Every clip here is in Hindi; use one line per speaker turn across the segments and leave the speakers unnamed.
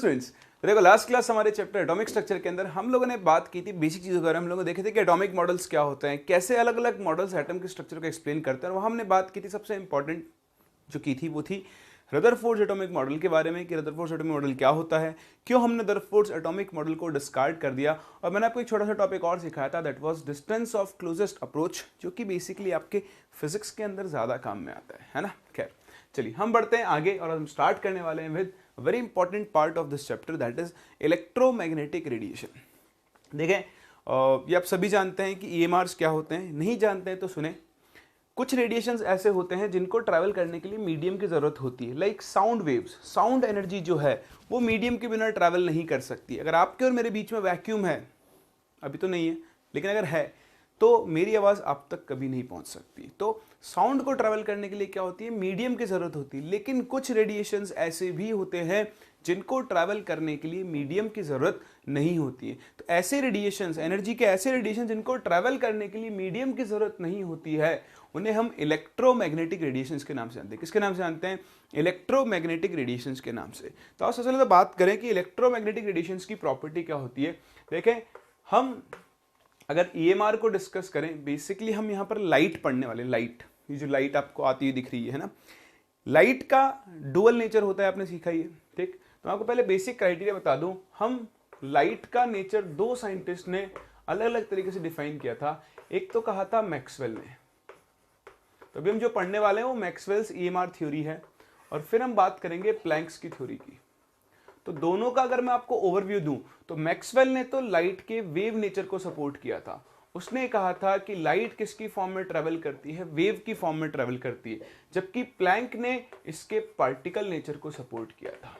स्टूडेंट्स, देखो लास्ट क्लास हमारे चैप्टर एटॉमिक स्ट्रक्चर के अंदर हम लोगों ने बात की थी बेसिक चीज़ों के बारे में। हम लोगों ने देखे थे कि एटॉमिक मॉडल्स क्या होते हैं, कैसे अलग अलग मॉडल्स एटम के स्ट्रक्चर को एक्सप्लेन करते हैं। और वहाँ हमने बात की थी, सबसे इंपॉर्टेंट जो की थी वो थी रदरफोर्ड एटॉमिक मॉडल के बारे में, कि रदरफोर्ड एटॉमिक मॉडल क्या होता है, क्यों हमने रदरफोर्ड एटॉमिक मॉडल को डिस्कार्ड कर दिया। और मैंने आपको एक छोटा सा टॉपिक और सिखाया था, that was distance of closest approach, जो कि बेसिकली आपके फिजिक्स के अंदर ज़्यादा काम में आता है ना। खैर चलिए हम बढ़ते हैं आगे और हम स्टार्ट करने वाले हैं with very important part of this chapter, that is electromagnetic radiation. देखें ये आप सभी जानते हैं कि ईएमआरस क्या होते हैं, नहीं जानते हैं तो सुने। कुछ रेडिएशंस ऐसे होते हैं जिनको ट्रैवल करने के लिए मीडियम की ज़रूरत होती है, like sound waves. Sound energy जो है वो मीडियम के बिना ट्रैवल नहीं कर सकती। अगर आपके और मेरे बीच में वैक्यूम है, अभी तो नहीं है लेकिन अगर है, तो मेरी आवाज़ आप तक कभी नहीं पहुंच सकती। तो साउंड को ट्रैवल करने के लिए क्या होती है, मीडियम की ज़रूरत होती है। लेकिन कुछ रेडिएशंस ऐसे भी होते हैं जिनको ट्रैवल करने के लिए मीडियम की ज़रूरत नहीं होती है। तो ऐसे रेडिएशंस, एनर्जी के ऐसे रेडिएशन जिनको ट्रैवल करने के लिए मीडियम की ज़रूरत नहीं होती है, उन्हें हम इलेक्ट्रोमैग्नेटिक रेडिएशंस के नाम से जानते हैं। किसके नाम से जानते हैं? इलेक्ट्रोमैग्नेटिक रेडिएशंस के नाम से। तो आप सबसे पहले तो बात करें कि इलेक्ट्रोमैग्नेटिक रेडिएशंस की प्रॉपर्टी क्या होती है। देखें, हम अगर ईएमआर को डिस्कस करें, बेसिकली हम यहाँ पर लाइट पढ़ने वाले। लाइट, ये जो लाइट आपको आती हुई दिख रही है ना, लाइट का डुअल नेचर होता है, आपने सीखा ही है। ठीक, तो आपको पहले बेसिक क्राइटेरिया बता दूं। हम लाइट का नेचर दो साइंटिस्ट ने अलग अलग तरीके से डिफाइन किया था। एक तो कहा था मैक्सवेल ने, तो अभी हम जो पढ़ने वाले हैं वो मैक्सवेल्स ईएमआर थ्योरी है, और फिर हम बात करेंगे प्लैंक्स की थ्योरी की। तो दोनों का अगर मैं आपको ओवरव्यू दूं, तो मैक्सवेल ने तो लाइट के वेव नेचर को सपोर्ट किया था। उसने कहा था कि लाइट किसकी फॉर्म में ट्रेवल करती है, वेव की फॉर्म में ट्रेवल करती है, जबकि प्लैंक ने इसके पार्टिकल नेचर को सपोर्ट किया था।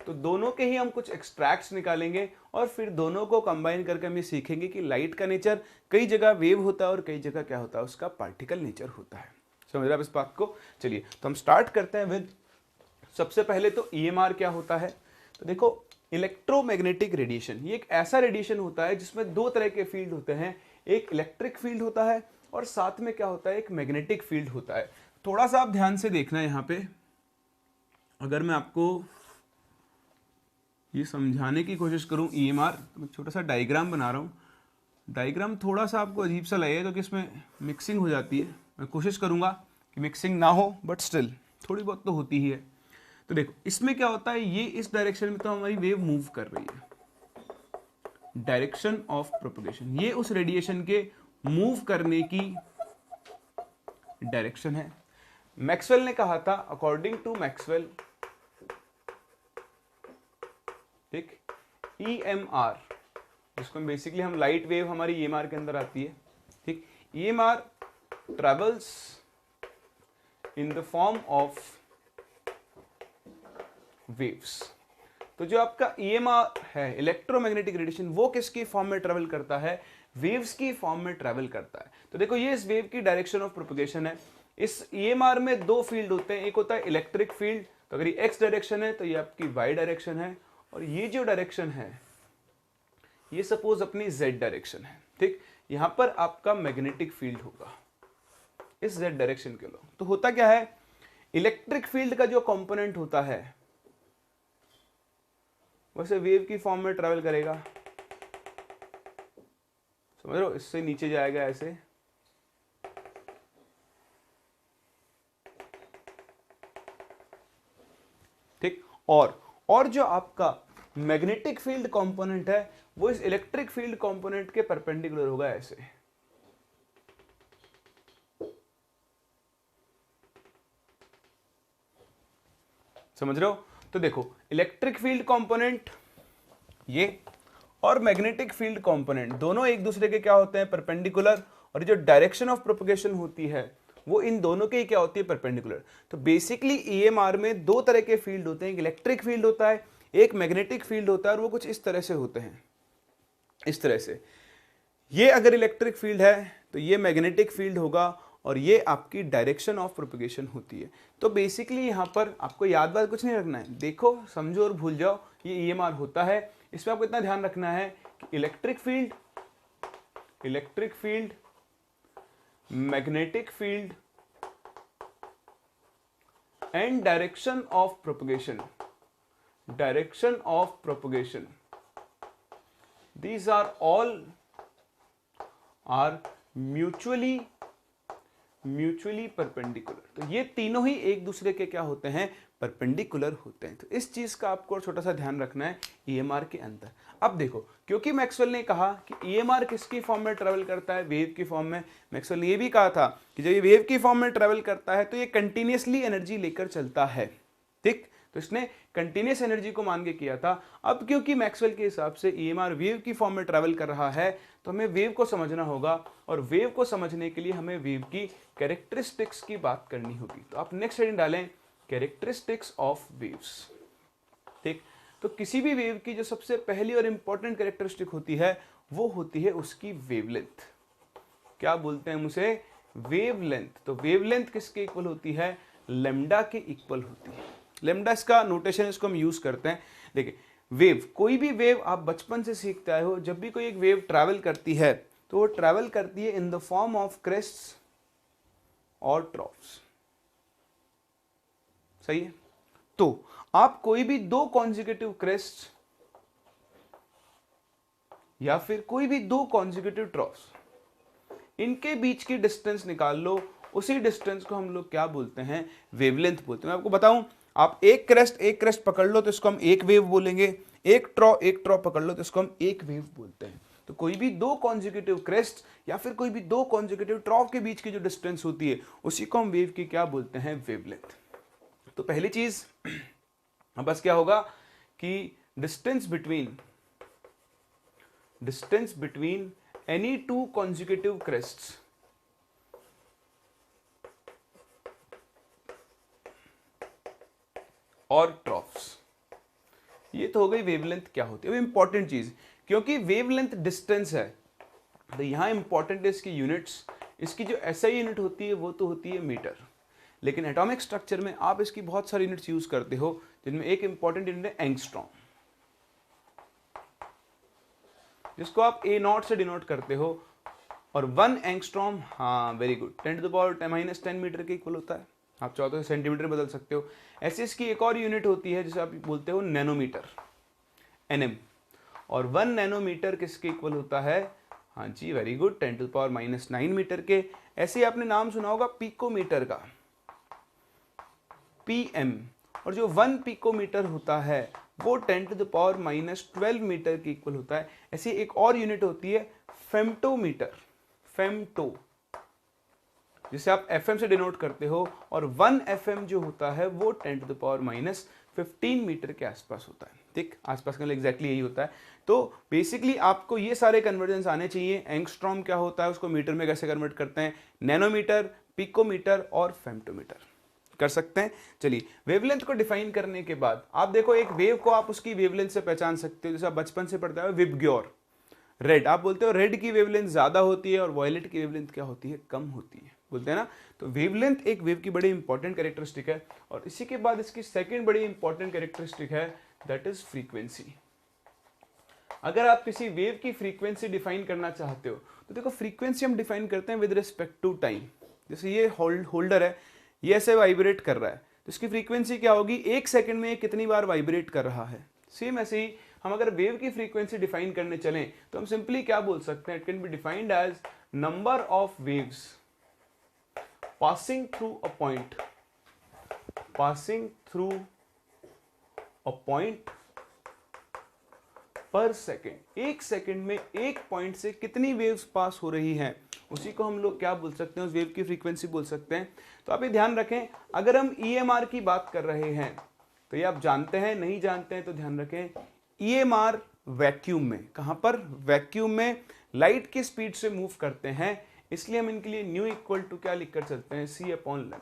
तो दोनों के ही हम कुछ एक्सट्रैक्ट्स निकालेंगे और फिर दोनों को कंबाइन करके हम ये सीखेंगे कि लाइट का नेचर कई जगह वेव होता है और कई जगह क्या होता है, उसका पार्टिकल नेचर होता है। समझ रहे आप इस बात को? चलिए तो हम स्टार्ट करते हैं विद, सबसे पहले तो ईएमआर क्या होता है। तो देखो, इलेक्ट्रोमैग्नेटिक रेडिएशन ये एक ऐसा रेडिएशन होता है जिसमें दो तरह के फील्ड होते हैं। एक इलेक्ट्रिक फील्ड होता है और साथ में क्या होता है, एक मैग्नेटिक फील्ड होता है। थोड़ा सा आप ध्यान से देखना है यहाँ पे, अगर मैं आपको ये समझाने की कोशिश करूँ ईएमआर, तो मैं छोटा सा डायग्राम बना रहा हूँ। डायग्राम थोड़ा सा आपको अजीब सा लगेगा क्योंकि इसमें मिक्सिंग हो जाती है। मैं कोशिश करूँगा कि मिक्सिंग ना हो, बट स्टिल थोड़ी बहुत तो होती ही है। तो देखो इसमें क्या होता है, ये इस डायरेक्शन में तो हमारी वेव मूव कर रही है, डायरेक्शन ऑफ प्रोपगेशन, ये उस रेडिएशन के मूव करने की डायरेक्शन है। मैक्सवेल ने कहा था, अकॉर्डिंग टू मैक्सवेल, ठीक, ईएमआर, जिसको बेसिकली हम लाइट वेव हमारी ईएमआर के अंदर आती है, ठीक, EMR travels in the form of waves. तो जो आपका ईएमआर है, इलेक्ट्रोमैग्नेटिक रेडिएशन, वो किसकी फॉर्म में ट्रेवल करता है, वेव्स की फॉर्म में ट्रेवल करता है। तो देखो ये इस वेव की डायरेक्शन ऑफ प्रोपगेशन है। इस ईएमआर में दो फील्ड होते हैं, एक होता है इलेक्ट्रिक फील्ड, तो अगर ये एक्स डायरेक्शन है तो ये आपकी वाई डायरेक्शन है, और ये जो डायरेक्शन है ये सपोज अपनी जेड डायरेक्शन है। ठीक, यहां पर आपका मैग्नेटिक फील्ड होगा इस जेड डायरेक्शन के लिए। तो होता क्या है, इलेक्ट्रिक फील्ड का जो कंपोनेंट होता है वैसे वेव की फॉर्म में ट्रेवल करेगा, समझ रहे हो, इससे नीचे जाएगा ऐसे, ठीक, और जो आपका मैग्नेटिक फील्ड कंपोनेंट है वो इस इलेक्ट्रिक फील्ड कंपोनेंट के परपेंडिकुलर होगा ऐसे। समझ रहे हो? तो देखो इलेक्ट्रिक फील्ड कंपोनेंट ये और मैग्नेटिक फील्ड कंपोनेंट दोनों एक दूसरे के क्या होते हैं, परपेंडिकुलर, और जो डायरेक्शन ऑफ प्रोपगेशन होती है वो इन दोनों के क्या होती है, परपेंडिकुलर। तो बेसिकली ईएमआर में दो तरह के फील्ड होते हैं, एक इलेक्ट्रिक फील्ड होता है, एक मैग्नेटिक फील्ड होता है, और वो कुछ इस तरह से होते हैं, इस तरह से। ये अगर इलेक्ट्रिक फील्ड है तो ये मैग्नेटिक फील्ड होगा, और ये आपकी डायरेक्शन ऑफ प्रोपगेशन होती है। तो बेसिकली यहाँ पर आपको याद बात कुछ नहीं रखना है, देखो समझो और भूल जाओ, ये ईएमआर होता है। इसमें आपको इतना ध्यान रखना है कि electric field, magnetic field and direction of propagation, direction of propagation. These are all are mutually perpendicular. तो ये तीनों ही एक दूसरे के क्या होते हैं, परपेंडिकुलर होते हैं। तो इस चीज का आपको छोटा सा ध्यान रखना है ईएमआर के अंदर। अब देखो, क्योंकि मैक्सवेल ने कहा कि ईएमआर किसकी फॉर्म में ट्रेवल करता है, वेव की फॉर्म में। मैक्सवेल ने ये भी कहा था कि जब ये वेव की फॉर्म में ट्रेवल करता है तो ये कंटिन्यूसली एनर्जी लेकर चलता है, ठीक। तो इसने कंटिन्यूस एनर्जी को मान के किया था। अब क्योंकि मैक्सवेल के हिसाब से ईएमआर वेव की फॉर्म में ट्रैवल कर रहा है, तो हमें वेव को समझना होगा, और वेव को समझने के लिए हमें वेव की कैरेक्टरिस्टिक्स की बात करनी होगी। तो आप नेक्स्ट हेडिंग डालें, कैरेक्टरिस्टिक्स ऑफ वेव्स, ठीक। तो किसी भी वेव की जो सबसे पहली और इंपॉर्टेंट कैरेक्टरिस्टिक होती है वो होती है उसकी वेवलेंथ। क्या बोलते हैं हम उसे, वेवलेंथ। तो वेवलेंथ किसके इक्वल होती है, लैम्डा के इक्वल होती है। लैम्डा इसका नोटेशन, इसको हम यूज करते हैं। देखिए वेव, कोई भी वेव आप बचपन से सीखते आए हो, जब भी कोई एक वेव ट्रैवल करती है तो वो ट्रैवल करती है इन द फॉर्म ऑफ क्रेस्ट्स और ट्रॉफ्स, सही है। तो आप कोई भी दो कॉन्जिक्यूटिव क्रेस्ट या फिर कोई भी दो कॉन्जिक्यूटिव ट्रॉफ्स, इनके बीच की डिस्टेंस निकाल लो, उसी डिस्टेंस को हम लोग क्या बोलते हैं, वेवलेंथ बोलते हैं। मैं आपको बताऊं, आप एक क्रेस्ट पकड़ लो तो इसको हम एक वेव बोलेंगे, एक ट्रॉ पकड़ लो तो इसको हम एक वेव बोलते हैं। तो कोई भी दो कॉन्जिक्यूटिव क्रेस्ट या फिर कोई भी दो कॉन्जिक्यूटिव ट्रॉ के बीच की जो डिस्टेंस होती है उसी को हम वेव की क्या बोलते हैं, वेवलेंथ। तो पहली चीज बस क्या होगा कि distance between any two consecutive crests और ट्रॉफ्स, ये तो हो गई वेवलेंथ क्या होती है। अब इंपॉर्टेंट चीज, क्योंकि वेवलेंथ डिस्टेंस है तो यहां इंपॉर्टेंट है इसकी यूनिट्स। इसकी जो एसआई यूनिट होती है वो तो होती है मीटर, लेकिन एटॉमिक स्ट्रक्चर में आप इसकी बहुत सारी यूनिट्स यूज करते हो, जिनमें एक इंपॉर्टेंट यूनिट है एंगस्ट्रॉम, जिसको आप A0 से डिनोट करते हो। और 1 एंगस्ट्रॉम, हाँ वेरी गुड, 10⁻⁻10 मीटर के इक्वल होता है। आप चाहो तो सेंटीमीटर बदल सकते हो। ऐसे इसकी एक और यूनिट होती है जिसे आप बोलते हो नैनोमीटर, NM। और 1 नैनोमीटर किसके इक्वल होता है, हाँ जी वेरी गुड, 10⁻⁹ मीटर के। ऐसे आपने नाम सुना होगा पिकोमीटर का, PM। और जो 1 पिकोमीटर होता है वो 10⁻⁻12 मीटर के इक्वल होता है। ऐसी एक और यूनिट होती है फेम्टोमीटर, फेम्टो, जिसे आप FM से डिनोट करते हो। और 1 FM जो होता है वो 10⁻⁻15 मीटर के आसपास होता है, ठीक। आसपास का एग्जैक्टली यही होता है। तो बेसिकली आपको ये सारे कन्वर्जन आने चाहिए। एंगस्ट्रॉम क्या होता है, उसको मीटर में कैसे कन्वर्ट करते हैं, नैनोमीटर, पिकोमीटर और फेम्टोमीटर कर सकते हैं। चलिए, वेवलेंथ को डिफाइन करने के बाद आप देखो, एक वेव को आप उसकी वेवलेंथ से पहचान सकते हो। जैसे आप बचपन से पढ़ते हो विबग्योर, रेड, आप बोलते हो रेड की वेवलेंथ ज्यादा होती है और वॉयलेट की वेवलेंथ क्या होती है, कम होती है, बोलते हैं ना। तो वेवलेंथ एक वेव की बड़ी इंपॉर्टेंट कैरेक्टरिस्टिक है। और इसी के बाद इसकी सेकंड बड़ी इंपॉर्टेंट कैरेक्टरिस्टिक है, दैट इज फ्रीक्वेंसी। अगर आप किसी वेव की फ्रीक्वेंसी डिफाइन करना चाहते हो तो देखो, फ्रीक्वेंसी हम डिफाइन करते हैं विद रिस्पेक्ट टू टाइम। जैसे ये होल्डर है, ये ऐसे वाइब्रेट कर रहा है, तो इसकी फ्रीक्वेंसी क्या होगी, 1 सेकंड में ये कितनी बार वाइब्रेट कर रहा है। सेम ऐसे ही हम अगर वेव की फ्रीक्वेंसी डिफाइन करने चलें तो हम सिंपली क्या बोल सकते हैं, it can be defined as number of waves passing through a point per second. 1 second में एक पॉइंट से कितनी वेव्स पास हो रही हैं, उसी को हम लोग क्या बोल सकते हैं, उस वेव की फ्रीक्वेंसी बोल सकते हैं। तो आप ये ध्यान रखें, अगर हम EMR की बात कर रहे हैं तो ये आप जानते हैं, नहीं जानते हैं तो ध्यान रखें, EMR वैक्यूम में, कहां पर, वैक्यूम में लाइट की स्पीड से मूव करते हैं, इसलिए हम इनके लिए न्यू इक्वल टू क्या लिख कर चलते हैं, C/λ।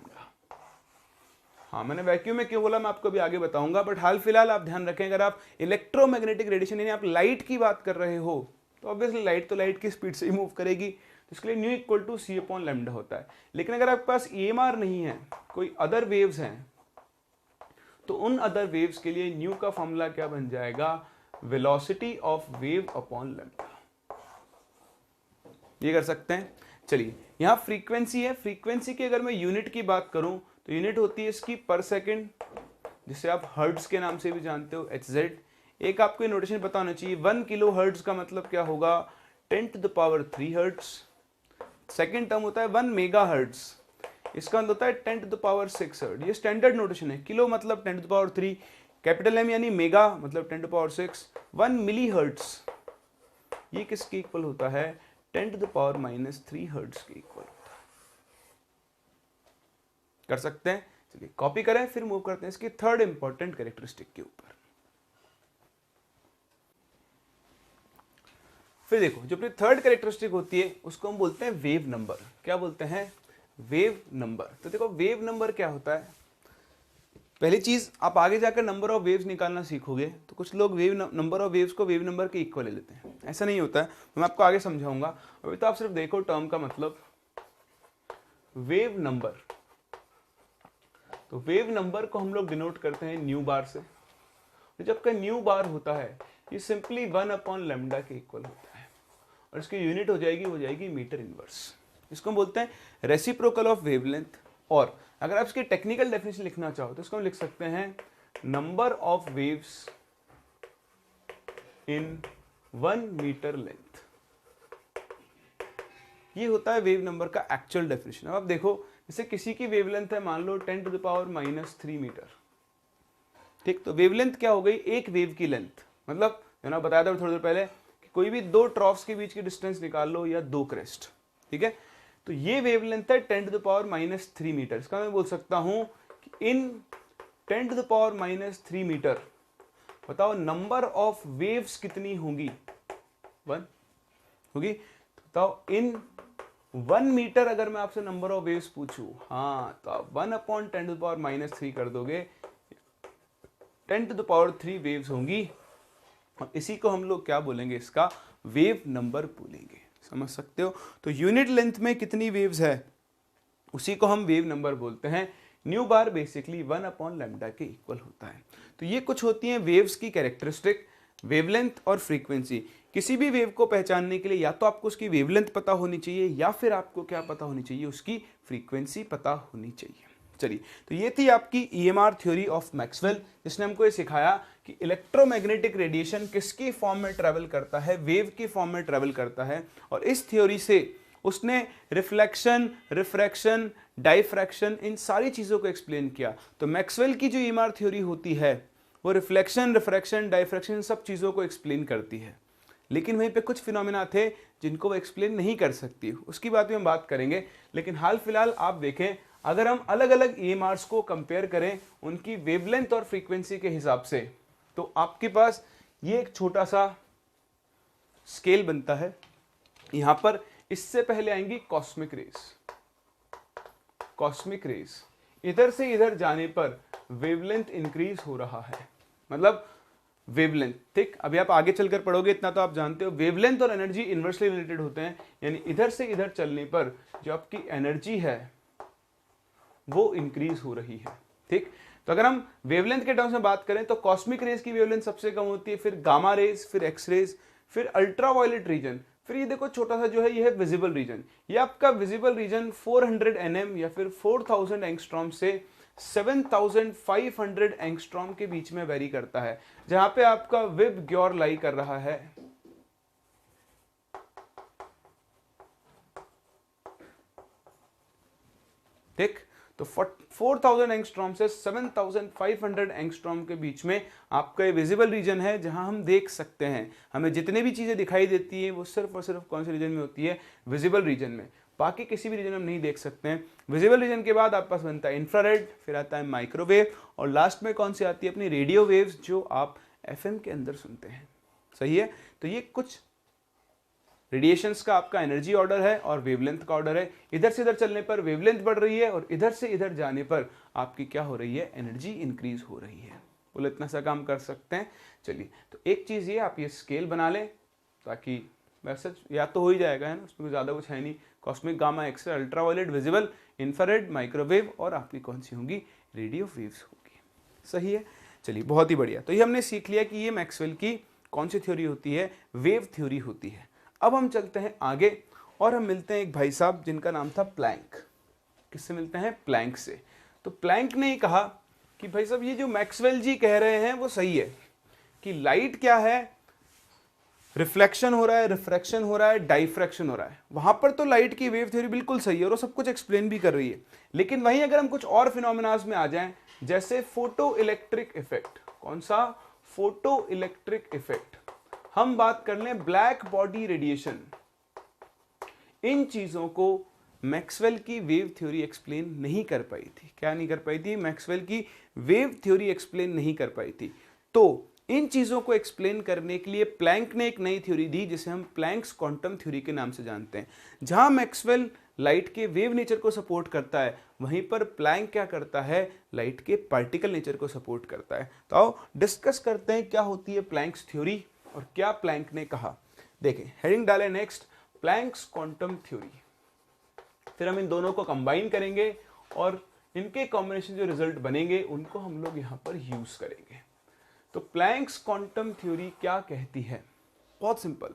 हाँ, मैंने वैक्यूम में क्यों बोला मैं आपको भी आगे बताऊंगा, बट हाल फिलहाल आप ध्यान रखें, अगर आप इलेक्ट्रोमैग्नेटिक रेडिएशन यानी आप लाइट की बात कर रहे हो तो ऑब्वियसली लाइट तो लाइट की स्पीड से ही मूव करेगी, तो इसके लिए न्यू इक्वल टू C/λ होता है। लेकिन अगर आपके पास EMR नहीं है, कोई अदर वेव्स हैं, तो उन अदर वेव्स के लिए न्यू का फॉर्मूला क्या बन जाएगा, velocity of wave upon lambda. ये कर सकते हैं। चलिए, यहां फ्रीक्वेंसी है, फ्रीक्वेंसी की अगर मैं यूनिट की बात करूं तो यूनिट होती है इसकी पर सेकंड, जिसे आप हर्ट्ज के नाम से भी जानते हो, HZ। एक आपको ये नोटेशन पता होना चाहिए, 1 किलो हर्ट्ज का मतलब क्या होगा, 10⁻³ हर्ट्ज। सेकेंड टर्म होता है 1 मेगा हर्ट्ज, इसका मतलब होता है 10⁻6 हर्ट्ज। ये स्टैंडर्ड नोटेशन है। किलो मतलब 10⁻3, कैपिटल M यानी मेगा मतलब 10⁻6। 1 मिली हर्ट्ज ये किसके इक्वल होता है, 10⁻³ हर्ट्ज के इक्वल होता है। कर सकते हैं। चलिए कॉपी करें, फिर मूव करते हैं इसकी थर्ड इंपॉर्टेंट कैरेक्टरिस्टिक के ऊपर। फिर देखो, जो अपनी थर्ड कैरेक्टरिस्टिक होती है उसको हम बोलते हैं वेव नंबर। क्या बोलते हैं, वेव नंबर। तो देखो वेव नंबर क्या होता है, पहली चीज आप आगे जाकर नंबर ऑफ वेव्स निकालना सीखोगे तो कुछ लोग नंबर ऑफ वेव्स को वेव नंबर के इक्वल ले लेते हैं, ऐसा नहीं होता है, मैं आपको आगे समझाऊंगा। अभी तो आप सिर्फ देखो टर्म का मतलब वेव नंबर। तो वेव नंबर को हम लोग डिनोट करते हैं न्यू बार से। तो जब का न्यू बार होता है ये सिंपली 1/λ के इक्वल होता है और इसकी यूनिट हो जाएगी, वो जाएगी मीटर इनवर्स। इसको हम बोलते हैं रेसिप्रोकल ऑफ वेवलेंथ। और अगर आप इसकी टेक्निकल डेफिनेशन लिखना चाहो तो इसको हम लिख सकते हैं number of waves in 1 metre length. ये होता है वेव नंबर का एक्चुअल डेफिनेशन। अब आप देखो, जैसे किसी की वेवलेंथ है मान लो 10⁻³ मीटर, ठीक। तो वेवलेंथ क्या हो गई, एक वेव की लेंथ। मतलब मैंने बताया था थोड़ी देर पहले कि कोई भी दो ट्रॉफ्स के बीच की डिस्टेंस निकाल लो या दो क्रेस्ट, ठीक है। तो ये वेवलेंथ है 10⁻³ मीटर। इसका मैं बोल सकता हूं कि इन 10⁻³ मीटर बताओ नंबर ऑफ वेव्स कितनी होंगी, 1 होगी। तो बताओ इन 1 मीटर अगर मैं आपसे नंबर ऑफ वेव्स पूछूं, हाँ तो आप 1/10⁻³ कर दोगे, 10⁻³ वेव्स होंगी। और इसी को हम लोग क्या बोलेंगे, इसका वेव नंबर बोलेंगे। समझ सकते हो। तो यूनिट लेंथ में कितनी वेव्स है उसी को हम वेव नंबर बोलते हैं। न्यू बार बेसिकली 1/λ के इक्वल होता है। तो ये कुछ होती हैं वेव्स की कैरेक्टरिस्टिक, वेवलेंथ और फ्रीक्वेंसी। किसी भी वेव को पहचानने के लिए या तो आपको उसकी वेवलेंथ पता होनी चाहिए या फिर आपको क्या पता होनी चाहिए, उसकी फ्रीक्वेंसी पता होनी चाहिए। चलिए, तो ये थी आपकी EMR थ्योरी ऑफ मैक्सवेल, जिसने हमको ये सिखाया कि इलेक्ट्रोमैग्नेटिक रेडिएशन किसकी फॉर्म में ट्रैवल करता है, वेव की फॉर्म में ट्रैवल करता है। और इस थ्योरी से उसने रिफ्लेक्शन, रिफ्रैक्शन, डाइफ्रैक्शन, इन सारी चीज़ों को एक्सप्लेन किया। तो मैक्सवेल की जो EMR थ्योरी होती है वो रिफ्लेक्शन, रिफ्रैक्शन, डाइफ्रैक्शन सब चीज़ों को एक्सप्लेन करती है। लेकिन वहीं पे कुछ फिनोमेना थे जिनको वो एक्सप्लेन नहीं कर सकती, उसकी बात भी हम बात करेंगे। लेकिन हाल फिलहाल आप देखें, अगर हम अलग अलग EMRs को कंपेयर करें उनकी वेवलेंथ और फ्रीक्वेंसी के हिसाब से, तो आपके पास ये एक छोटा सा स्केल बनता है। यहां पर इससे पहले आएंगी कॉस्मिक रेज। कॉस्मिक रेज इधर से इधर जाने पर वेवलेंथ इंक्रीज हो रहा है, मतलब वेवलेंथ, ठीक। अभी आप आगे चलकर पढ़ोगे, इतना तो आप जानते हो, वेवलेंथ और एनर्जी इनवर्सली रिलेटेड होते हैं। यानी इधर से इधर चलने पर जो आपकी एनर्जी है वो इंक्रीज हो रही है, ठीक। तो अगर हम वेवलेंथ के टर्म्स में बात करें तो कॉस्मिक रेज की वेवलेंथ सबसे कम होती है, फिर गामा रेज, फिर एक्स रेज, फिर अल्ट्रावायलेट रीजन, फिर ये देखो छोटा सा जो है ये है विजिबल रीजन। ये आपका विजिबल रीजन 400 nm या फिर 4000 एंगस्ट्रॉम से 7500 एंगस्ट्रॉम के बीच में वेरी करता है, जहां पे आपका विब ग्योर लाई कर रहा है। ठीक, तो 4000 एंगस्ट्रॉम से 7500 एंगस्ट्रॉम के बीच में आपका ये विजिबल रीजन है, जहां हम देख सकते हैं। हमें जितने भी चीजें दिखाई देती हैं वो सिर्फ और सिर्फ कौन से रीजन में होती है, विजिबल रीजन में। बाकी किसी भी रीजन में हम नहीं देख सकते हैं। विजिबल रीजन के बाद आपके पास बनता है इंफ्रारेड, फिर आता है माइक्रोवेव, और लास्ट में कौन सी आती है, अपनी रेडियो वेव्स, जो आप FM के अंदर सुनते हैं। सही है। तो ये कुछ रेडिएशंस का आपका एनर्जी ऑर्डर है और वेवलेंथ का ऑर्डर है। इधर से इधर चलने पर वेवलेंथ बढ़ रही है और इधर से इधर जाने पर आपकी क्या हो रही है, एनर्जी इंक्रीज हो रही है। बोले इतना सा काम कर सकते हैं। चलिए, तो एक चीज ये, आप ये स्केल बना लें ताकि वैसे या तो हो ही जाएगा, है ना, उसमें ज़्यादा कुछ है नहीं। Cosmic, gamma, x ray, ultraviolet, visible, infrared, microwave और आपकी कौन सी होंगी, रेडियो वेव्स होगी। सही है। चलिए, बहुत ही बढ़िया। तो ये हमने सीख लिया कि ये मैक्सवेल की कौन सी थ्योरी होती है, वेव थ्योरी होती है। अब हम चलते हैं आगे और हम मिलते हैं एक भाई साहब जिनका नाम था प्लैंक। किससे मिलते हैं, प्लैंक से। तो प्लैंक ने कहा कि भाई साहब ये जो मैक्सवेल जी कह रहे हैं वो सही है कि लाइट क्या है, रिफ्लेक्शन हो रहा है, रिफ्रैक्शन हो रहा है, डाइफ्रैक्शन हो रहा है। वहां पर तो लाइट की वेव थ्योरी बिल्कुल सही है और वो सब कुछ एक्सप्लेन भी कर रही है। लेकिन वहीं अगर हम कुछ और फिनोमिनाज में आ जाएं, जैसे फोटो इलेक्ट्रिक इफेक्ट, कौन सा, फोटो इलेक्ट्रिक इफेक्ट, हम बात कर लें ब्लैक बॉडी रेडिएशन, इन चीजों को मैक्सवेल की वेव थ्योरी एक्सप्लेन नहीं कर पाई थी। क्या नहीं कर पाई थी? मैक्सवेल की वेव थ्योरी एक्सप्लेन नहीं कर पाई थी। तो इन चीजों को एक्सप्लेन करने के लिए प्लैंक ने एक नई थ्योरी दी जिसे हम प्लैंक्स क्वांटम थ्योरी के नाम से जानते हैं। जहां मैक्सवेल लाइट के वेव नेचर को सपोर्ट करता है, वहीं पर प्लैंक क्या करता है, लाइट के पार्टिकल नेचर को सपोर्ट करता है। तो आओ डिस्कस करते हैं क्या होती है प्लैंक्स थ्योरी और क्या प्लैंक ने कहा। देखें, हेडिंग डालें नेक्स्ट, प्लैंक्स क्वांटम थ्योरी। फिर हम इन दोनों को कंबाइन करेंगे और इनके कॉम्बिनेशन जो रिजल्ट बनेंगे उनको हम लोग यहां पर यूज करेंगे। तो प्लैंक्स क्वांटम थ्योरी क्या कहती है? बहुत सिंपल,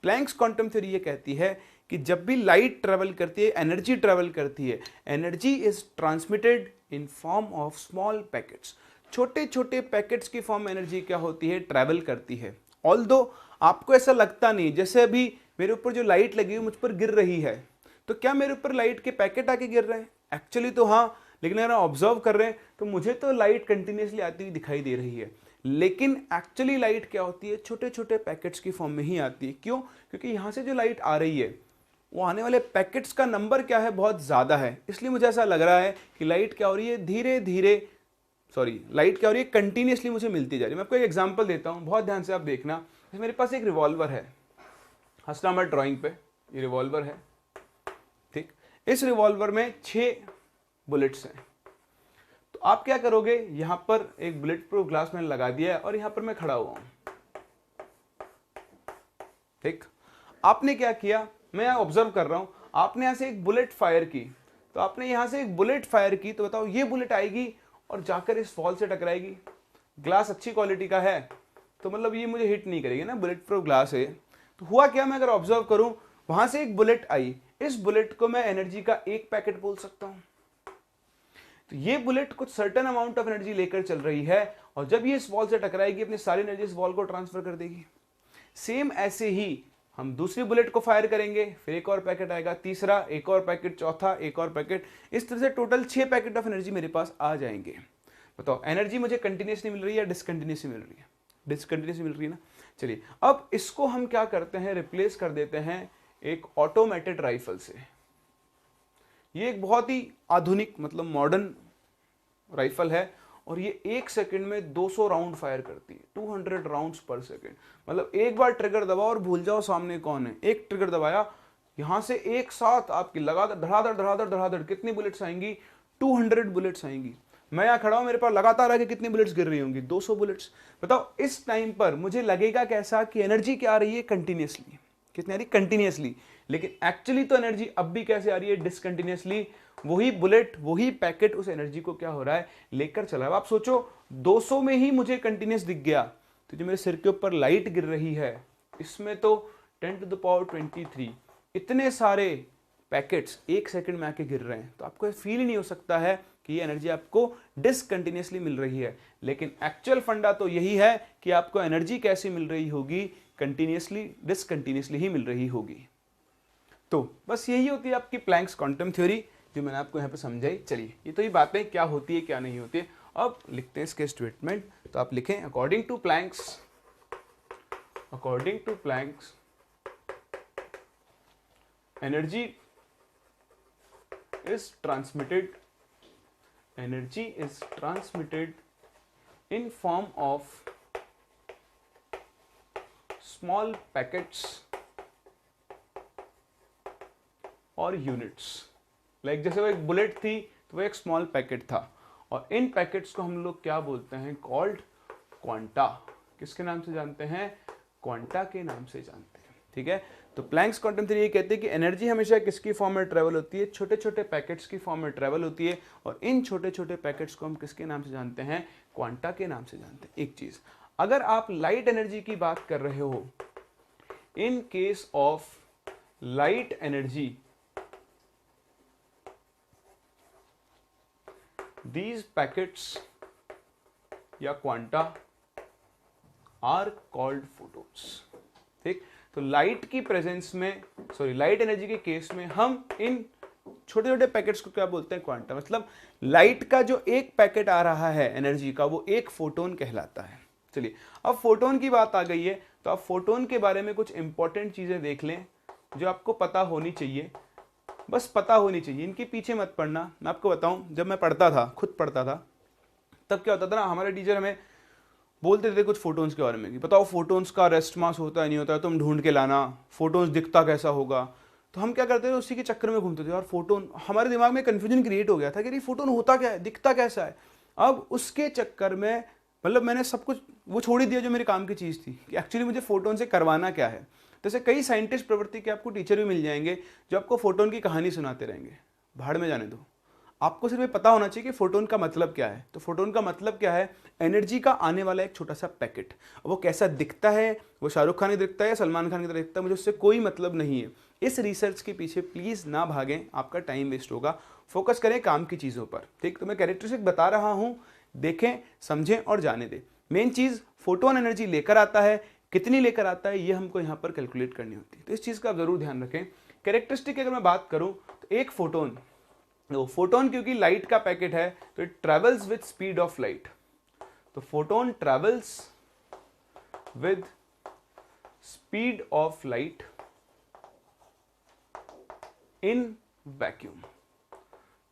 प्लैंक्स क्वांटम थ्योरी ये कहती है कि जब भी लाइट ट्रेवल करती है, एनर्जी ट्रेवल करती है, energy is transmitted in form of small packets. छोटे छोटे पैकेट्स की फॉर्म में एनर्जी क्या होती है, ट्रेवल करती है। ऑल्दो आपको ऐसा लगता नहीं, जैसे अभी मेरे ऊपर जो लाइट लगी हुई मुझ पर गिर रही है, तो क्या मेरे ऊपर लाइट के पैकेट आके गिर रहे हैं? एक्चुअली तो हाँ, लेकिन अगर आप ऑब्जर्व कर रहे हैं तो मुझे तो लाइट कंटिन्यूसली आती हुई दिखाई दे रही है। लेकिन एक्चुअली लाइट क्या होती है, छोटे छोटे पैकेट्स की फॉर्म में ही आती है। क्यों? क्योंकि यहां से जो लाइट आ रही है वो आने वाले पैकेट्स का नंबर क्या है, बहुत ज्यादा है। इसलिए मुझे ऐसा लग रहा है कि लाइट क्या हो रही है, धीरे धीरे, लाइट क्या हो रही है, कंटिन्यूसली मुझे मिलती जा रही है। मैं आपको एक एग्जांपल देता हूं, बहुत ध्यान से आप देखना। मेरे पास एक रिवॉल्वर है, हंसना मत ड्राइंग पे, ये रिवॉल्वर है, ठीक। इस रिवॉल्वर में 6 बुलेट्स हैं। तो आप क्या करोगे, यहां पर एक बुलेट प्रूफ ग्लास मैंने लगा दिया है और यहां पर मैं खड़ा हुआ हूं, ठीक। आपने क्या किया, मैं यहां ऑब्जर्व कर रहा हूं, आपने यहां से एक बुलेट फायर की। तो आपने यहां से एक बुलेट फायर की, तो बताओ ये बुलेट आएगी और जाकर इस वॉल से टकराएगी। ग्लास अच्छी क्वालिटी का है तो मतलब ये मुझे हिट नहीं करेगी ना, बुलेट प्रूफ ग्लास है। तो हुआ क्या, मैं अगर ऑब्जर्व करूं, वहां से एक बुलेट आई, इस बुलेट को मैं एनर्जी का एक पैकेट बोल सकता हूं। तो ये बुलेट कुछ सर्टेन अमाउंट ऑफ एनर्जी लेकर चल रही है और जब ये इस वॉल से टकराएगी अपनी सारी एनर्जी इस वॉल को ट्रांसफर कर देगी। सेम ऐसे ही हम दूसरी बुलेट को फायर करेंगे, फिर एक और पैकेट आएगा, तीसरा एक और पैकेट, चौथा एक और पैकेट, इस तरह से टोटल 6 पैकेट ऑफ एनर्जी मेरे पास आ जाएंगे। बताओ एनर्जी मुझे कंटिन्यूसली मिल रही है, डिसकंटिन्यूसली मिल रही है? डिसकंटिन्यूसली मिल रही है ना। चलिए अब इसको हम क्या करते हैं, रिप्लेस कर देते हैं एक ऑटोमेटेड राइफल से। ये एक बहुत ही आधुनिक मतलब मॉडर्न राइफल है और ये 1 सेकंड में 200 राउंड फायर करती है, 200 राउंड्स पर सेकंड। मतलब एक बार ट्रिगर दबाओ और भूल जाओ सामने कौन है। एक ट्रिगर दबाया, यहां से एक साथ आपकी लगातार धड़ाधड़ धड़ाधड़ धड़ाधड़ कितनी बुलेट्स आएंगी, 200 बुलेट्स आएंगी। मैं यहां खड़ा हूं, मेरे पास लगातार आगे कितनी बुलेट्स गिर रही होंगी, 200 बुलेट्स। बताओ इस टाइम पर मुझे लगेगा कैसा कि एनर्जी क्या आ रही है, कंटिन्यूसली। कितनी आ रही, कंटिन्यूसली। लेकिन एक्चुअली तो एनर्जी अब भी कैसे आ रही है, डिसकंटिन्यूसली। वही बुलेट, वही पैकेट उस एनर्जी को क्या हो रहा है, लेकर चला है। आप सोचो 200 में ही मुझे कंटिन्यूस दिख गया, तो जो मेरे सिर के ऊपर लाइट गिर रही है इसमें तो 10 टू द पावर 23 इतने सारे पैकेट्स 1 सेकंड में आके गिर रहे हैं। तो आपको फील ही नहीं हो सकता है कि ये एनर्जी आपको डिसकंटिन्यूसली मिल रही है। लेकिन एक्चुअल फंडा तो यही है कि आपको एनर्जी कैसे मिल रही होगी, कंटिन्यूसली, डिसकंटिन्यूसली ही मिल रही होगी। तो बस यही होती है आपकी प्लैंक्स क्वांटम थ्योरी जो मैंने आपको यहाँ पे समझाई। चलिए ये तो ये बातें क्या होती है क्या नहीं होती है, अब लिखते हैं इसके स्टेटमेंट। तो आप लिखें according to Planck's energy is transmitted in form of small packets और यूनिट्स। लाइक जैसे वो एक बुलेट थी तो वो एक स्मॉल पैकेट था और इन पैकेट्स को हम लोग क्या बोलते हैं, कॉल्ड क्वांटा। किसके नाम से जानते हैं, क्वांटा के नाम से जानते हैं, ठीक है। तो प्लैंक्स क्वांटम थ्योरी ये कहते हैं कि एनर्जी हमेशा किसकी फॉर्म में ट्रेवल होती है, छोटे छोटे पैकेट्स की फॉर्म में ट्रेवल होती है और इन छोटे छोटे पैकेट्स को हम किसके नाम से जानते हैं, क्वांटा के नाम से जानते हैं। एक चीज, अगर आप लाइट एनर्जी की बात कर रहे हो, in case of light energy these packets या क्वांटा आर कॉल्ड फोटॉन्स। ठीक, तो लाइट की प्रेजेंस में, सॉरी लाइट एनर्जी के केस में हम इन छोटे छोटे पैकेट्स को क्या बोलते हैं, क्वांटा। मतलब लाइट का जो एक पैकेट आ रहा है एनर्जी का, वो एक फोटोन कहलाता है। चलिए, अब फोटोन की बात आ गई है, तो आप फोटोन के बारे में कुछ इंपॉर्टेंट चीजें देख लें जो आपको पता होनी चाहिए, बस पता होनी चाहिए, इनके पीछे मत पढ़ना। मैं आपको बताऊं, जब मैं पढ़ता था, खुद पढ़ता था, तब क्या होता था ना, हमारे टीचर हमें बोलते थे कुछ फोटोन्स के बारे में कि बताओ फोटोन्स का रेस्ट मास होता है नहीं होता है, तुम ढूंढ के लाना, फोटोन्स दिखता कैसा होगा। तो हम क्या करते थे, उसी के चक्कर में घूमते थे। और फोटोन, हमारे दिमाग में कन्फ्यूजन क्रिएट हो गया था कि ये फोटोन होता क्या है, दिखता कैसा है। अब उसके चक्कर में मतलब मैंने सब कुछ वो छोड़ ही दिया जो मेरे काम की चीज़ थी, कि एक्चुअली मुझे फोटोन से करवाना क्या है। जैसे कई साइंटिस्ट प्रवृत्ति के आपको टीचर भी मिल जाएंगे जो आपको फोटोन की कहानी सुनाते रहेंगे, भाड़ में जाने दो। आपको सिर्फ ये पता होना चाहिए कि फोटोन का मतलब क्या है। तो फोटोन का मतलब क्या है, एनर्जी का आने वाला एक छोटा सा पैकेट। वो कैसा दिखता है, वो शाहरुख खान दिखता है या सलमान खान की तरह दिखता है, मुझे उससे कोई मतलब नहीं है। इस रिसर्च के पीछे प्लीज ना भागें, आपका टाइम वेस्ट होगा। फोकस करें काम की चीजों पर। ठीक, तो मैं कैरेक्टरिस्टिक बता रहा हूं, देखें, समझें और जाने दें। मेन चीज फोटोन एनर्जी लेकर आता है, कितनी लेकर आता है ये हमको यहाँ पर कैलकुलेट करनी होती है। तो इस चीज का आप जरूर ध्यान रखें। कैरेक्टरिस्टिक की अगर मैं बात करूं तो एक फोटोन, फोटोन क्योंकि लाइट का पैकेट है तो it travels with speed of light. तो photon travels with speed of light in vacuum.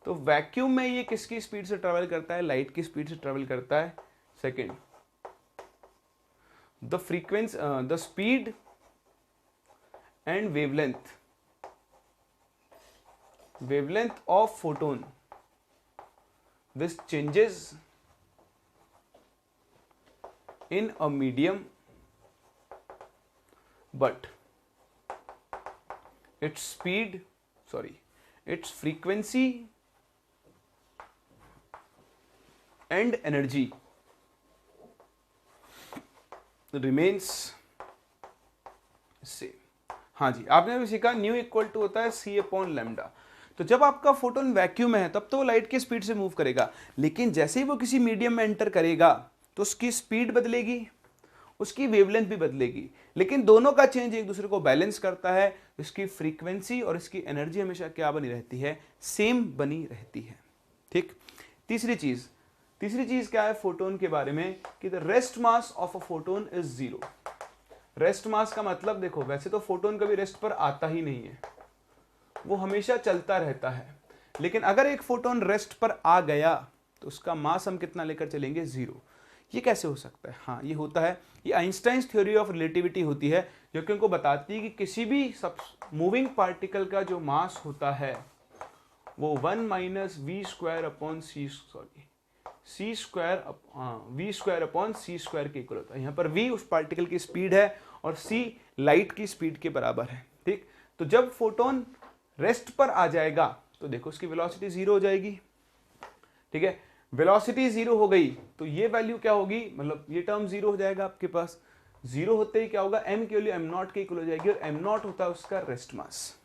तो वैक्यूम में ये किसकी स्पीड से ट्रेवल करता है, लाइट की स्पीड से ट्रेवल करता है। Second, the frequency, the speed and wavelength of photon, this changes in a medium, but its frequency and energy remains same। हाँ जी, आपने भी सीखा न्यू इक्वल टू होता है C अपॉन लैम्डा। तो जब आपका फोटोन वैक्यूम में है तब तो वो लाइट की स्पीड से मूव करेगा, लेकिन जैसे ही वो किसी मीडियम में एंटर करेगा तो उसकी स्पीड बदलेगी, उसकी वेवलेंथ भी बदलेगी, लेकिन दोनों का चेंज एक दूसरे को बैलेंस करता है। इसकी फ्रीक्वेंसी और इसकी एनर्जी हमेशा क्या बनी रहती है, सेम बनी रहती है। ठीक, तीसरी चीज क्या है फोटोन के बारे में, कि the rest mass of a photon is 0। Rest mass का मतलब देखो, वैसे तो फोटोन कभी रेस्ट पर आता ही नहीं है, वो हमेशा चलता रहता है। लेकिन अगर एक फोटोन रेस्ट पर आ गया तो उसका मास हम कितना लेकर चलेंगे, 0। ये कैसे हो सकता है, हाँ ये होता है, ये आइंस्टाइन्स थ्योरी ऑफ रिलेटिविटी होती है, जो कि उनको बताती है कि किसी भी सब मूविंग पार्टिकल का जो मास होता है वो 1 minus v square upon c square upon c square के इक्वल होता है। यहाँ पर v उस पार्टिकल की स्पीड है और c लाइट की स्पीड के बराबर है। ठीक, तो जब फोटोन रेस्ट पर आ जाएगा तो देखो उसकी वेलोसिटी 0 हो जाएगी। ठीक है, वेलोसिटी 0 हो गई तो ये वैल्यू क्या होगी, मतलब ये टर्म 0 हो जाएगा आपके पास। 0 होते ही क्या होगा, m की वैल्यू m0 के इक्वल हो जाएगी, और m0 होता है उसका रेस्ट मास।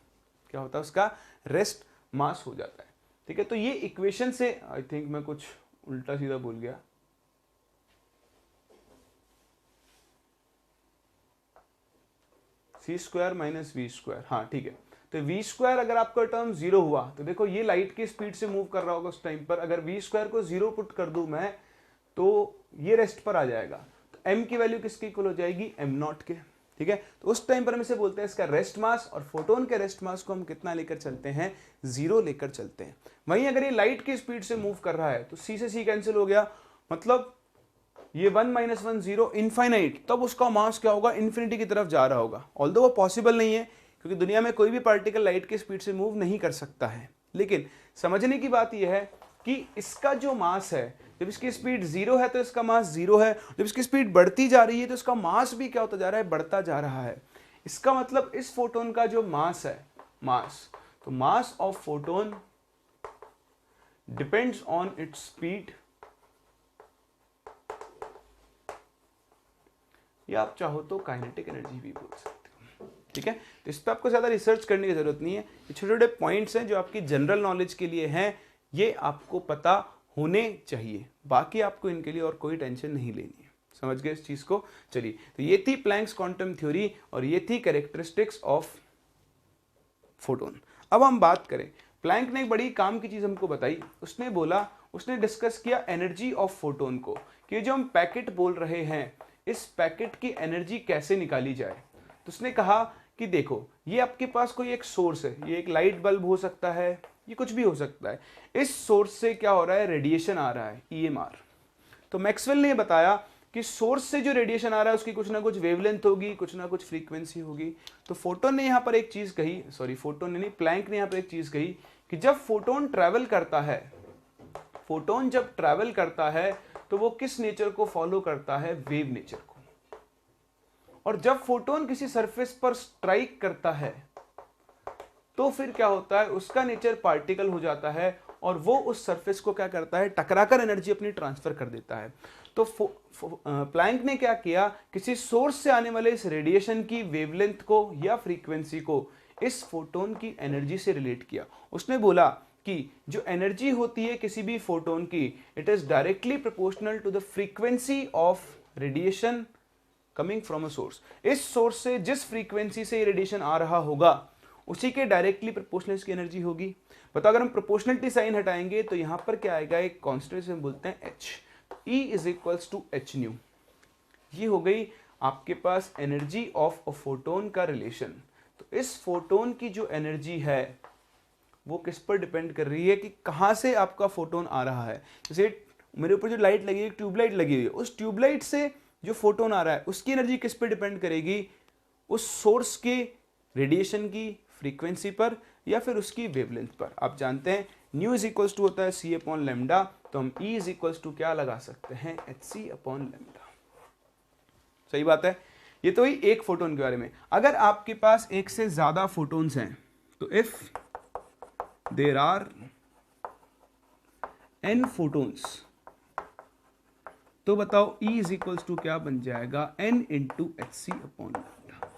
क्या होता है उसका रेस्ट मास हो जाता है। ठीक है, तो ये इक्वेशन से, आई थिंक मैं कुछ उल्टा सीधा बोल गया, सी स्क्वायर माइनस वी स्क्वायर, हाँ ठीक है। तो वी स्क्वायर अगर आपका टर्म 0 हुआ तो देखो ये लाइट की स्पीड से मूव कर रहा होगा उस टाइम पर, अगर वी स्क्वायर को 0 पुट कर दूं मैं तो ये रेस्ट पर आ जाएगा। तो m की वैल्यू किसके इक्वल हो जाएगी, m0 के। ठीक है, तो उस टाइम पर हम इसे बोलते हैं इसका रेस्ट मास, और फोटोन के रेस्ट मास को हम कितना लेकर चलते हैं, 0 लेकर चलते हैं। वहीं अगर ये लाइट की स्पीड से मूव कर रहा है तो c से c कैंसिल हो गया, मतलब ये 1 माइनस 1 0 इनफाइनाइट, तब उसका मास क्या होगा, इन्फिनिटी की तरफ जा रहा होगा। ऑल्दो वो पॉसिबल नहीं है क्योंकि दुनिया में कोई भी पार्टिकल लाइट की स्पीड से मूव नहीं कर सकता है, लेकिन समझने की बात यह है कि इसका जो मास है, जब इसकी स्पीड 0 है तो इसका मास 0 है, जब इसकी स्पीड बढ़ती जा रही है तो इसका मास भी क्या होता जा रहा है, बढ़ता जा रहा है। इसका मतलब इस फोटोन का जो मास है, मास, तो mass of photon depends on its speed, या आप चाहो तो काइनेटिक एनर्जी भी बोल सकते हो। ठीक है, तो इस पर आपको ज्यादा रिसर्च करने की जरूरत नहीं है, ये छोटे छोटे पॉइंट्स हैं जो आपकी जनरल नॉलेज के लिए हैं, ये आपको पता होने चाहिए, बाकी आपको इनके लिए और कोई टेंशन नहीं लेनी है। समझ गए इस चीज को? चलिए, तो ये थी प्लैंक्स क्वांटम थ्योरी और ये थी कैरेक्टरिस्टिक्स ऑफ फोटोन। अब हम बात करें, प्लैंक ने एक बड़ी काम की चीज हमको बताई। उसने बोला, उसने डिस्कस किया एनर्जी ऑफ फोटोन को, कि जो हम पैकेट बोल रहे हैं इस पैकेट की एनर्जी कैसे निकाली जाए। तो उसने कहा कि देखो, ये आपके पास कोई एक सोर्स है, ये एक लाइट बल्ब हो सकता है, ये कुछ भी हो सकता है। इस सोर्स से क्या हो रहा है, रेडिएशन आ रहा है, ईएमआर। तो मैक्सवेल ने बताया कि सोर्स से जो रेडिएशन आ रहा है उसकी कुछ ना कुछ वेवलेंथ होगी, कुछ ना कुछ फ्रीक्वेंसी होगी। तो फोटोन ने यहाँ पर एक चीज कही, सॉरी फोटोन ने नहीं, प्लैंक ने यहाँ पर एक चीज कही कि जब फोटोन ट्रैवल करता है, फोटोन जब ट्रैवल करता है तो वो किस नेचर को फॉलो करता है, वेव नेचर को। और जब फोटोन किसी सरफेस पर स्ट्राइक करता है तो फिर क्या होता है, उसका नेचर पार्टिकल हो जाता है और वो उस सरफेस को क्या करता है, टकराकर एनर्जी अपनी ट्रांसफर कर देता है। तो प्लैंक ने क्या किया, किसी सोर्स से आने वाले इस रेडिएशन की वेवलेंथ को या फ्रीक्वेंसी को इस फोटोन की एनर्जी से रिलेट किया। उसने बोला कि जो एनर्जी होती है किसी भी फोटोन की, it is directly proportional to the frequency of radiation coming from a source. इस सोर्स से जिस फ्रीक्वेंसी से रेडिएशन आ रहा होगा उसी के डायरेक्टली प्रोपोर्शनल इसकी एनर्जी होगी। बताओ, अगर हम प्रोपोर्शनलिटी साइन हटाएंगे तो यहां पर क्या आएगा, एक कांस्टेंट से हम बोलते हैं h, E is equals to h nu. ये हो गई आपके पास एनर्जी ऑफ अ फोटोन का रिलेशन। तो इस फोटोन की जो एनर्जी है वो किस पर डिपेंड कर रही है कि कहां से आपका फोटोन आ रहा है। जैसे मेरे ऊपर जो लाइट लगी है, ट्यूबलाइट लगी हुई है, उस ट्यूबलाइट से जो फोटोन आ रहा है उसकी एनर्जी किस पर डिपेंड करेगी, उस सोर्स के रेडिएशन की फ्रीक्वेंसी पर या फिर उसकी वेवलेंथ पर। आप जानते हैं न्यू इज इक्वल्स टू होता है सी अपॉन लेमडा, तो हम ई इज इक्वल्स टू क्या लगा सकते हैं, एच सी अपॉन लेमडा। सही बात है। ये तो ही एक फोटोन के बारे में। अगर आपके पास एक से ज्यादा फोटोन्स हैं तो if there are n photons, तो बताओ E इज इक्वल्स टू क्या बन जाएगा, n into h c upon lambda.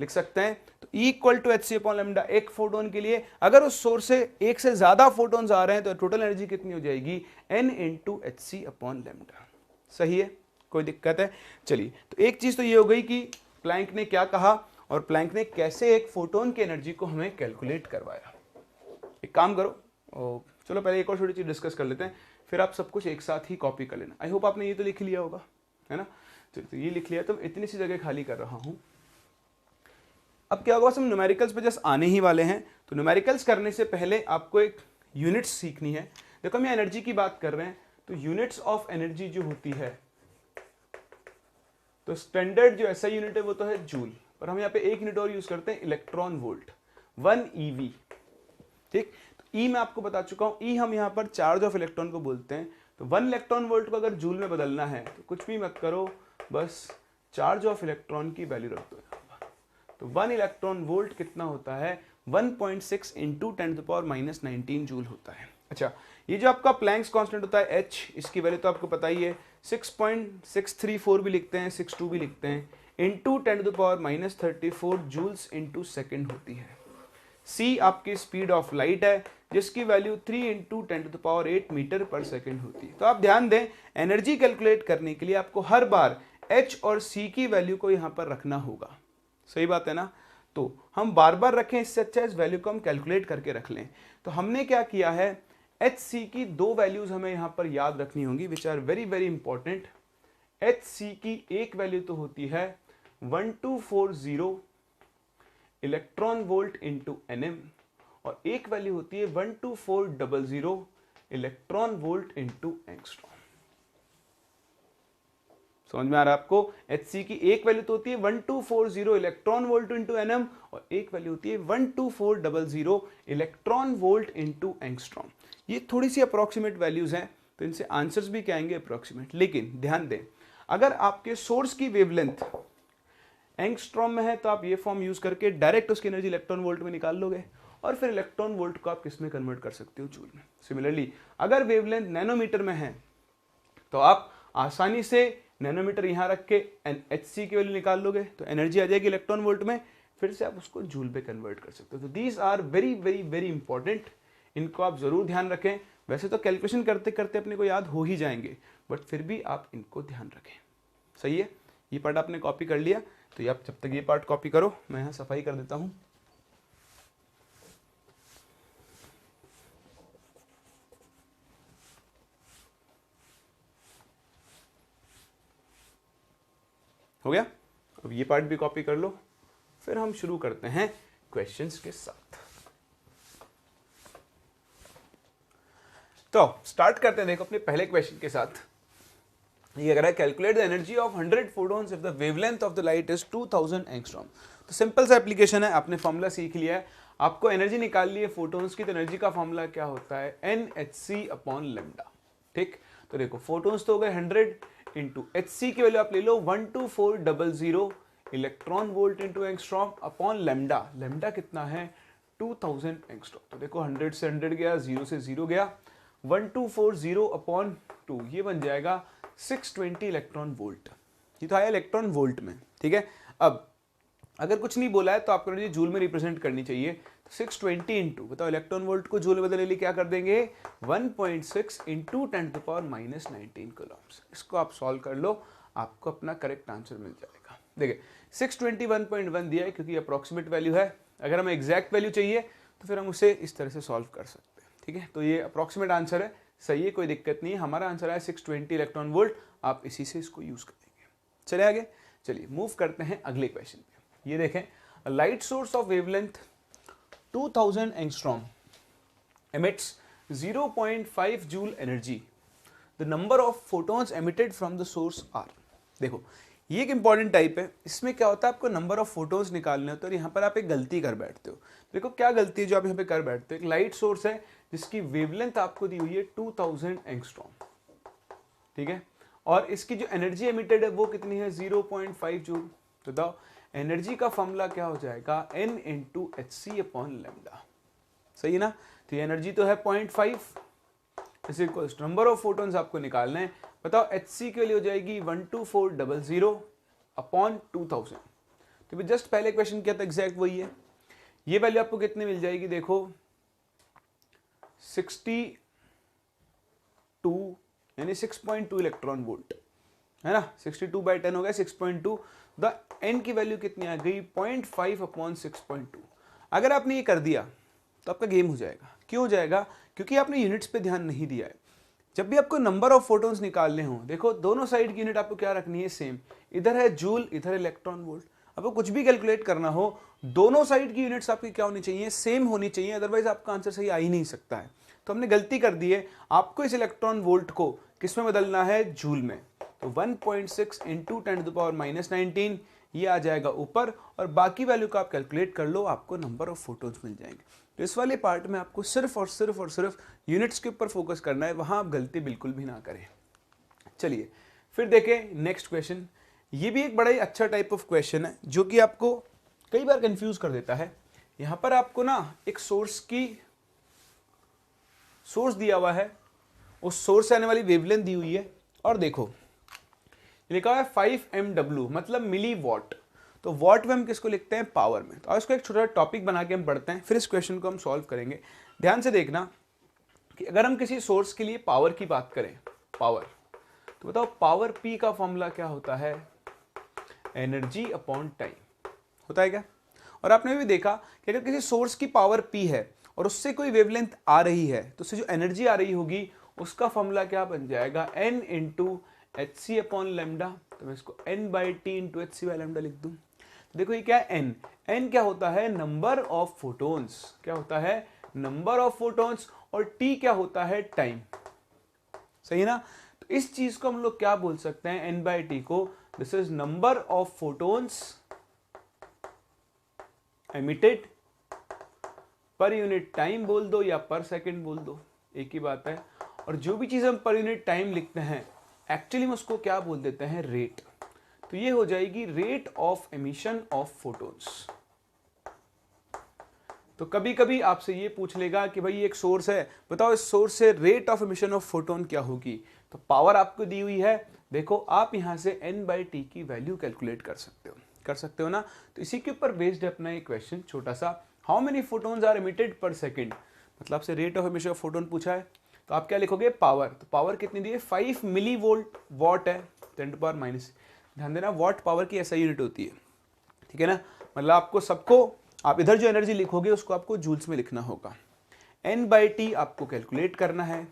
लिख सकते हैं, तो E equal to h c upon lambda एक फोटोन के लिए। अगर उस सोर्स से एक से ज्यादा फोटोन्स आ रहे हैं तो टोटल एनर्जी कितनी हो जाएगी, n into h c upon lambda. सही है, कोई दिक्कत है? चलिए, तो एक चीज तो ये हो गई कि प्लैंक ने क्या कहा और प्लैंक ने कैसे एक फोटोन की एनर्जी को हमें कैलकुलेट करवाया। एक काम करो, चलो पहले एक और छोटी चीज डिस्कस कर लेते हैं, फिर आप सब कुछ एक साथ ही कॉपी कर लेना। आई होप आपने ये तो लिख लिया होगा, है ना? तो ये लिख लिया, तो इतनी सी जगह खाली कर रहा हूं। अब क्या होगा, हम न्यूमेरिकल्स पे जस्ट आने ही वाले हैं। तो न्यूमेरिकल्स करने से पहले आपको एक यूनिट्स सीखनी है। देखो, हम एनर्जी की बात कर रहे हैं, तो यूनिट्स ऑफ एनर्जी जो होती है, तो स्टैंडर्ड जो ऐसा यूनिट है वो तो है जूल, पर हम यहाँ पे एक यूनिट और यूज करते हैं, इलेक्ट्रॉन वोल्ट, 1 eV। ठीक, तो E मैं आपको बता चुका हूं, E हम यहाँ पर चार्ज ऑफ इलेक्ट्रॉन को बोलते हैं। तो 1 इलेक्ट्रॉन वोल्ट को अगर जूल में बदलना है तो कुछ भी मत करो, बस चार्ज ऑफ इलेक्ट्रॉन की वैल्यू रख दो यहाँ पर। तो 1 इलेक्ट्रॉन वोल्ट कितना होता है, 1.6 इंटू 10⁻⁻19 जूल होता है। अच्छा, ये जो आपका प्लैंक्स कांस्टेंट होता है H, इसकी वैल्यू तो आपको पता ही है, 6.634 भी लिखते हैं, 62 भी लिखते हैं, इंटू 10⁻34 जूल्स इंटू सेकेंड होती है। C आपकी स्पीड ऑफ लाइट है जिसकी वैल्यू 3 इंटू 10⁸ मीटर पर सेकेंड होती है। तो आप ध्यान दें, एनर्जी कैलकुलेट करने के लिए आपको हर बार H और C की वैल्यू को यहां पर रखना होगा। सही बात है ना? तो हम बार बार रखें, इससे अच्छा इस वैल्यू को हम कैलकुलेट करके रख लें। तो हमने क्या किया है, HC की दो वैल्यूज हमें यहां पर याद रखनी होंगी, which are very very important. HC की एक वैल्यू तो होती है 1240 इलेक्ट्रॉन वोल्ट इंटू एनएम, और एक वैल्यू होती है 12400 इलेक्ट्रॉन वोल्ट इंटू एंगस्ट्रॉम। समझ में आ रहा है आपको? HC की एक वैल्यू तो होती है 1240 इलेक्ट्रॉन वोल्ट इंटू एनएम, और एक वैल्यू होती है 12400 इलेक्ट्रॉन वोल्ट इंटू एंगस्ट्रॉम। ये थोड़ी सी अप्रोक्सीमेट वैल्यूज हैं, तो इनसे आंसर्स भी क्या आएंगे, अप्रोक्सीमेट। लेकिन ध्यान दें, अगर आपके सोर्स की वेवलेंथ एंगस्ट्रॉम में है तो आप ये फॉर्म यूज करके डायरेक्ट उसकी एनर्जी इलेक्ट्रॉन वोल्ट में निकाल लोगे, और फिर इलेक्ट्रॉन वोल्ट को आप किस में कन्वर्ट कर सकते हो, जूल में। सिमिलरली अगर वेवलेंथ नैनोमीटर में है तो आप आसानी से नैनोमीटर यहां रख के HC की वैल्यू निकाल लोगे, तो एनर्जी आ जाएगी इलेक्ट्रॉन वोल्ट में, फिर से आप उसको जूल पे कन्वर्ट कर सकते हो। तो these are very very very important, इनको आप जरूर ध्यान रखें। वैसे तो कैलकुलेशन करते करते अपने को याद हो ही जाएंगे, बट फिर भी आप इनको ध्यान रखें। सही है, ये पार्ट आपने कॉपी कर लिया, तो ये आप जब तक ये पार्ट कॉपी करो मैं यहाँ सफाई कर देता हूँ। हो गया, अब ये पार्ट भी कॉपी कर लो, फिर हम शुरू करते हैं क्वेश्चंस के साथ। तो स्टार्ट करते हैं, देखो अपने पहले क्वेश्चन के साथ। ये कह रहा है calculate the energy of 100 photons if the wavelength of the light is 2000 angstrom. तो सिंपल सा एप्लीकेशन है, आपने फॉर्मूला सीख लिया है, आपको एनर्जी निकाल ली है फोटॉन्स की, तो एनर्जी का फॉर्मूला क्या होता है, NhC अपॉन लैम्डा। ठीक, तो देखो फोटॉन्स तो हो गए 100 इंटू HC की वैल्यू आप ले लो 12400 electron volt into angstrom upon lambda. Lambda कितना है 2000 एंगस्ट्रॉम। तो देखो 100 से 100 गया, 0 से 0 गया, 1240 अपॉन 2 ये बन जाएगा 620 इलेक्ट्रॉन वोल्ट। ये तो आया इलेक्ट्रॉन वोल्ट में। ठीक है, अब अगर कुछ नहीं बोला है तो आपको एनर्जी जूल में रिप्रेजेंट करनी चाहिए। तो 620 इंटू, बताओ इलेक्ट्रॉन वोल्ट को जूल में बदलने के लिए क्या कर देंगे, 1.6 इंटू 10⁻⁻19 कूलम्स। इसको आप सॉल्व कर लो, आपको अपना करेक्ट आंसर मिल जाएगा। देखिए 620 1.1 दिया है क्योंकि अप्रॉक्सीमेट वैल्यू है, अगर हमें एग्जैक्ट वैल्यू चाहिए तो फिर हम उसे इस तरह से सॉल्व कर सकते हैं। ठीक है, तो ये अप्रॉक्सीमेट आंसर है, सही है, कोई दिक्कत नहीं है। हमारा आंसर है 620 इलेक्ट्रॉन वोल्ट, आप इसी से इसको यूज करेंगे। चले आगे, चलिए मूव करते हैं अगले क्वेश्चन पे। ये देखें, light source of wavelength 2000 angstrom emits 0.5 joule energy, the number of photons emitted from the source are. देखो ये एक इंपॉर्टेंट टाइप है, इसमें क्या होता है आपको नंबर ऑफ फोटॉन्स निकालने होते हैं और यहाँ पर आप एक गलती कर बैठते हो। देखो क्या गलती है जो आप यहाँ पे कर बैठते हो, एक लाइट सोर्स है जिसकी वेवलेंथ आपको दी हुई है 2000 एंगस्ट्रॉम। ठीक है, और इसकी जो एनर्जी एमिटेड है वो कितनी है 0.5 जूल। तो बताओ एनर्जी का फॉर्मूला क्या हो जाएगा, N into HC upon lambda. सही है ना, तो ये एनर्जी तो है 0.5, is equals number of photons आपको निकालना है। बताओ HC के लिए हो जाएगी 12400 अपॉन 2000। तो जस्ट पहले क्वेश्चन क्या था, एग्जैक्ट वही है। ये वैल्यू आपको कितनी मिल जाएगी, देखो 62 यानी 6.2 इलेक्ट्रॉन वोल्ट है ना, 62/10 हो गया 6.2। द एन की वैल्यू कितनी आ गई 0.5 अपॉन 6.2। अगर आपने ये कर दिया तो आपका गेम हो जाएगा। क्यों हो जाएगा, क्योंकि आपने यूनिट्स पे ध्यान नहीं दिया है। जब भी आपको नंबर ऑफ फोटॉन्स निकालने हो, देखो दोनों साइड की यूनिट आपको क्या रखनी है, सेम। इधर है जूल, इधर इलेक्ट्रॉन वोल्ट। आपको कुछ भी कैलकुलेट करना हो, दोनों साइड की यूनिट्स आपकी क्या होनी चाहिए, सेम होनी चाहिए, अदरवाइज आपका आंसर सही आ ही नहीं सकता है। तो हमने गलती कर दी है, आपको इस इलेक्ट्रॉन वोल्ट को किस में बदलना है, जूल में। तो 1.6 इंटू 10⁻⁻19 ये आ जाएगा ऊपर, और बाकी वैल्यू का आप कैलकुलेट कर लो, आपको नंबर ऑफ फोटॉन्स मिल जाएंगे। तो इस वाले पार्ट में आपको सिर्फ और सिर्फ यूनिट्स के ऊपर फोकस करना है, वहां आप गलती बिल्कुल भी ना करें। चलिए फिर देखें नेक्स्ट क्वेश्चन। ये भी एक बड़ा ही अच्छा टाइप ऑफ क्वेश्चन है जो कि आपको कई बार कंफ्यूज कर देता है। यहां पर आपको ना एक सोर्स दिया हुआ है, उस सोर्स से आने वाली वेवलेंथ दी हुई है, और देखो लिखा है 5 MW मतलब मिली वॉट। तो वॉट में हम किसको लिखते हैं, पावर में। तो इसको एक छोटा टॉपिक बना के हम पढ़ते हैं, फिर इस क्वेश्चन को हम सॉल्व करेंगे। ध्यान से देखना कि अगर हम किसी सोर्स के लिए पावर की बात करें, पावर, तो बताओ पावर P का फॉर्मूला क्या होता है, एनर्जी अपॉन टाइम होता है क्या। और आपने भी देखा कि अगर किसी सोर्स की पावर P है और उससे कोई वेवलेंथ आ रही है, तो उससे जो एनर्जी आ रही होगी उसका फॉर्मूला क्या बन जाएगा, N into HC upon lambda. तो मैं इसको N/T into HC by lambda लिख दूं। देखो ये क्या है, N क्या होता है, नंबर ऑफ फोटॉन्स। क्या होता है, नंबर ऑफ फोटॉन्स। और T क्या होता है, टाइम। सही है ना, तो इस चीज को हम लोग क्या बोल सकते हैं, N/T को, this is number of photons emitted per unit time बोल दो या पर सेकंड बोल दो, एक ही बात है। और जो भी चीज हम पर यूनिट टाइम लिखते हैं एक्चुअली में उसको क्या बोल देते हैं, रेट। तो ये हो जाएगी rate of emission of photons. तो कभी कभी आपसे ये पूछ लेगा कि भाई एक सोर्स है, बताओ इस सोर्स से rate of emission of photon क्या होगी। तो पावर आपको दी हुई है, देखो आप यहां से N/T की वैल्यू कैलकुलेट कर सकते हो ना। तो इसी के ऊपर बेस्ड है अपना एक क्वेश्चन छोटा सा, how many photons are emitted per second. मतलब आपसे rate of emission of photon पूछा है, तो आप क्या लिखोगे पावर, तो पावर कितनी दी है 5 मिली वोल्ट, वॉट है 10⁻⁻, ध्यान देना वॉट पावर की ऐसा यूनिट होती है, ठीक है ना, मतलब आपको सबको, आप इधर जो एनर्जी लिखोगे उसको आपको जूल्स में लिखना होगा। N/T आपको कैलकुलेट करना है,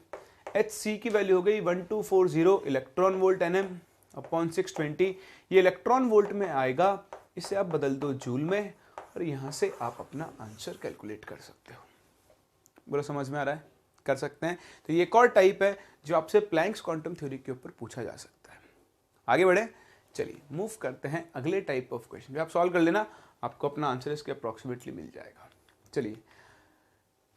Hc की वैल्यू हो गई 1240 इलेक्ट्रॉन वोल्ट Nm अपॉन 620, ये इलेक्ट्रॉन वोल्ट में आएगा, इसे आप बदल दो जूल में और यहां से आप अपना आंसर कैलकुलेट कर सकते हो। बोलो समझ में आ रहा है, कर सकते हैं। तो ये एक और टाइप है जो आपसे प्लैंक्स क्वांटम थ्योरी के ऊपर पूछा जा सकता है। आगे बढ़े, चलिए मूव करते हैं अगले टाइप ऑफ क्वेश्चन, आप सॉल्व कर लेना, आपको अपना आंसर इसके अप्रॉक्सीमेटली मिल जाएगा। चलिए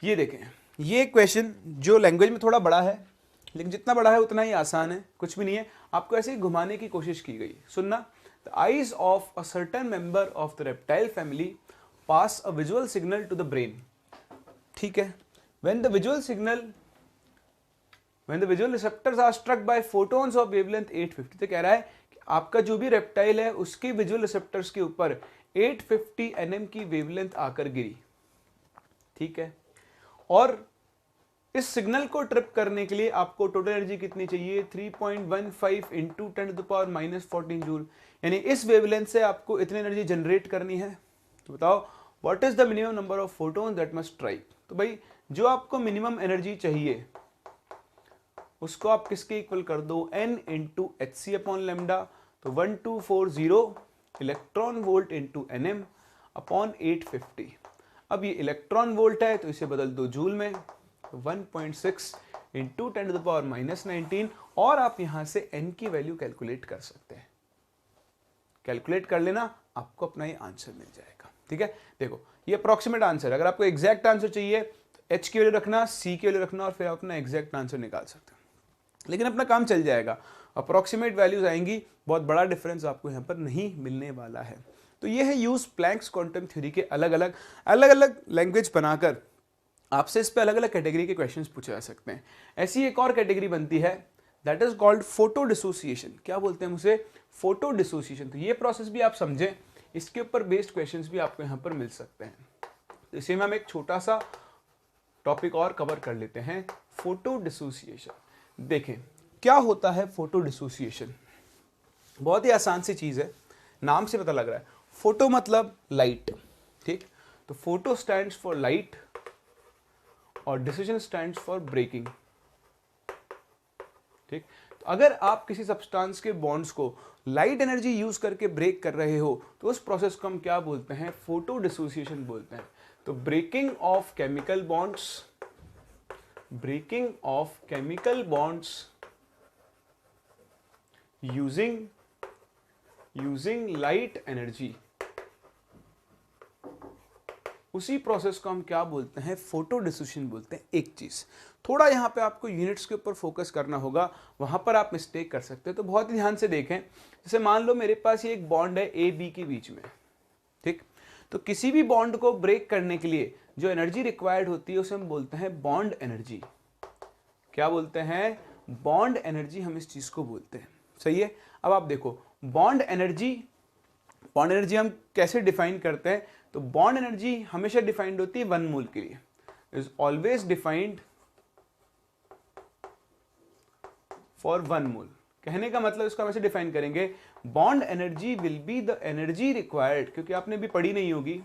ये देखें, ये क्वेश्चन जो लैंग्वेज में थोड़ा बड़ा है, लेकिन जितना बड़ा है उतना ही आसान है, कुछ भी नहीं है, आपको ऐसे ही घुमाने की कोशिश की गई। सुनना, the eyes of a certain member of the reptile family pass a visual signal to the brain, ठीक है, when the visual receptors are struck by photons of wavelength 850, तो कह रहा है कि आपका जो भी रेप्टाइल है उसके विजुअल रिसेप्टर्स के ऊपर 850 nm की वेवलेंथ आकर गिरी, ठीक है, और इस सिग्नल को ट्रिप करने के लिए आपको टोटल एनर्जी कितनी चाहिए 3.15 इंटू 10⁻⁻14 जूल, यानी इस वेवलेंथ से आपको इतनी एनर्जी जनरेट करनी है। तो बताओ what is the minimum number of photons that must strike, तो भाई जो आपको मिनिमम एनर्जी चाहिए उसको आप किसके इक्वल कर दो n into h c upon lambda, तो 1240 electron volt into nm upon 850। अब ये इलेक्ट्रॉन वोल्ट है तो इसे बदल दो जूल में, 1.6 इंटू 10⁻⁻19, और आप यहां से n की वैल्यू कैलकुलेट कर सकते हैं, कैलकुलेट कर लेना, आपको अपना ये आंसर मिल जाएगा, ठीक है। देखो ये अप्रॉक्सीमेट आंसर, अगर आपको एग्जैक्ट आंसर चाहिए तो h की वैल्यू रखना, c की वैल्यू रखना और फिर आप अपना एग्जैक्ट आंसर निकाल सकते हो, लेकिन अपना काम चल जाएगा, अप्रॉक्सीमेट वैल्यूज आएंगी, बहुत बड़ा डिफरेंस आपको यहाँ पर नहीं मिलने वाला है। तो ये है यूज प्लैंक्स क्वांटम थ्योरी के अलग अलग लैंग्वेज बनाकर आपसे इस पे अलग अलग कैटेगरी के क्वेश्चंस पूछे जा सकते हैं। ऐसी एक और कैटेगरी बनती है that is called photo dissociation, क्या बोलते हैं उसे, फोटो डिसोसिएशन। तो ये प्रोसेस भी आप समझें, इसके ऊपर बेस्ड क्वेश्चंस भी आपको यहाँ पर मिल सकते हैं। तो इसे में हम एक छोटा सा टॉपिक और कवर कर लेते हैं, फोटो डिसोसिएशन। देखें क्या होता है फोटो डिसोसिएशन, बहुत ही आसान सी चीज है, नाम से पता लग रहा है, फोटो मतलब लाइट, ठीक, तो फोटो स्टैंड्स फॉर लाइट और डिसीजन स्टैंड्स फॉर ब्रेकिंग, ठीक। तो अगर आप किसी सब्सटेंस के बॉन्ड्स को लाइट एनर्जी यूज करके ब्रेक कर रहे हो तो उस प्रोसेस को हम क्या बोलते हैं, फोटो डिसोसिएशन बोलते हैं। तो breaking of chemical bonds, breaking of chemical bonds using light energy, उसी प्रोसेस को हम क्या बोलते हैं, फोटो डिसोसिएशन बोलते हैं। एक चीज थोड़ा यहां पे आपको यूनिट्स के ऊपर फोकस करना होगा, वहां पर आप मिस्टेक कर सकते हैं, तो बहुत ही ध्यान से देखें। जैसे मान लो मेरे पास ये एक बॉन्ड है ए बी के बीच में, ठीक, तो किसी भी बॉन्ड को ब्रेक करने के लिए जो एनर्जी रिक्वायर्ड होती है उसे हम बोलते हैं बॉन्ड एनर्जी। क्या बोलते हैं, बॉन्ड एनर्जी, हम इस चीज को बोलते हैं, सही है। अब आप देखो बॉन्ड एनर्जी हम कैसे डिफाइन करते हैं, तो बॉन्ड एनर्जी हमेशा डिफाइंड होती है 1 मोल के लिए, is always defined for 1 mole. कहने का मतलब इसको हम ऐसे डिफाइन करेंगे, bond energy will be the energy required, क्योंकि आपने भी पढ़ी नहीं होगी,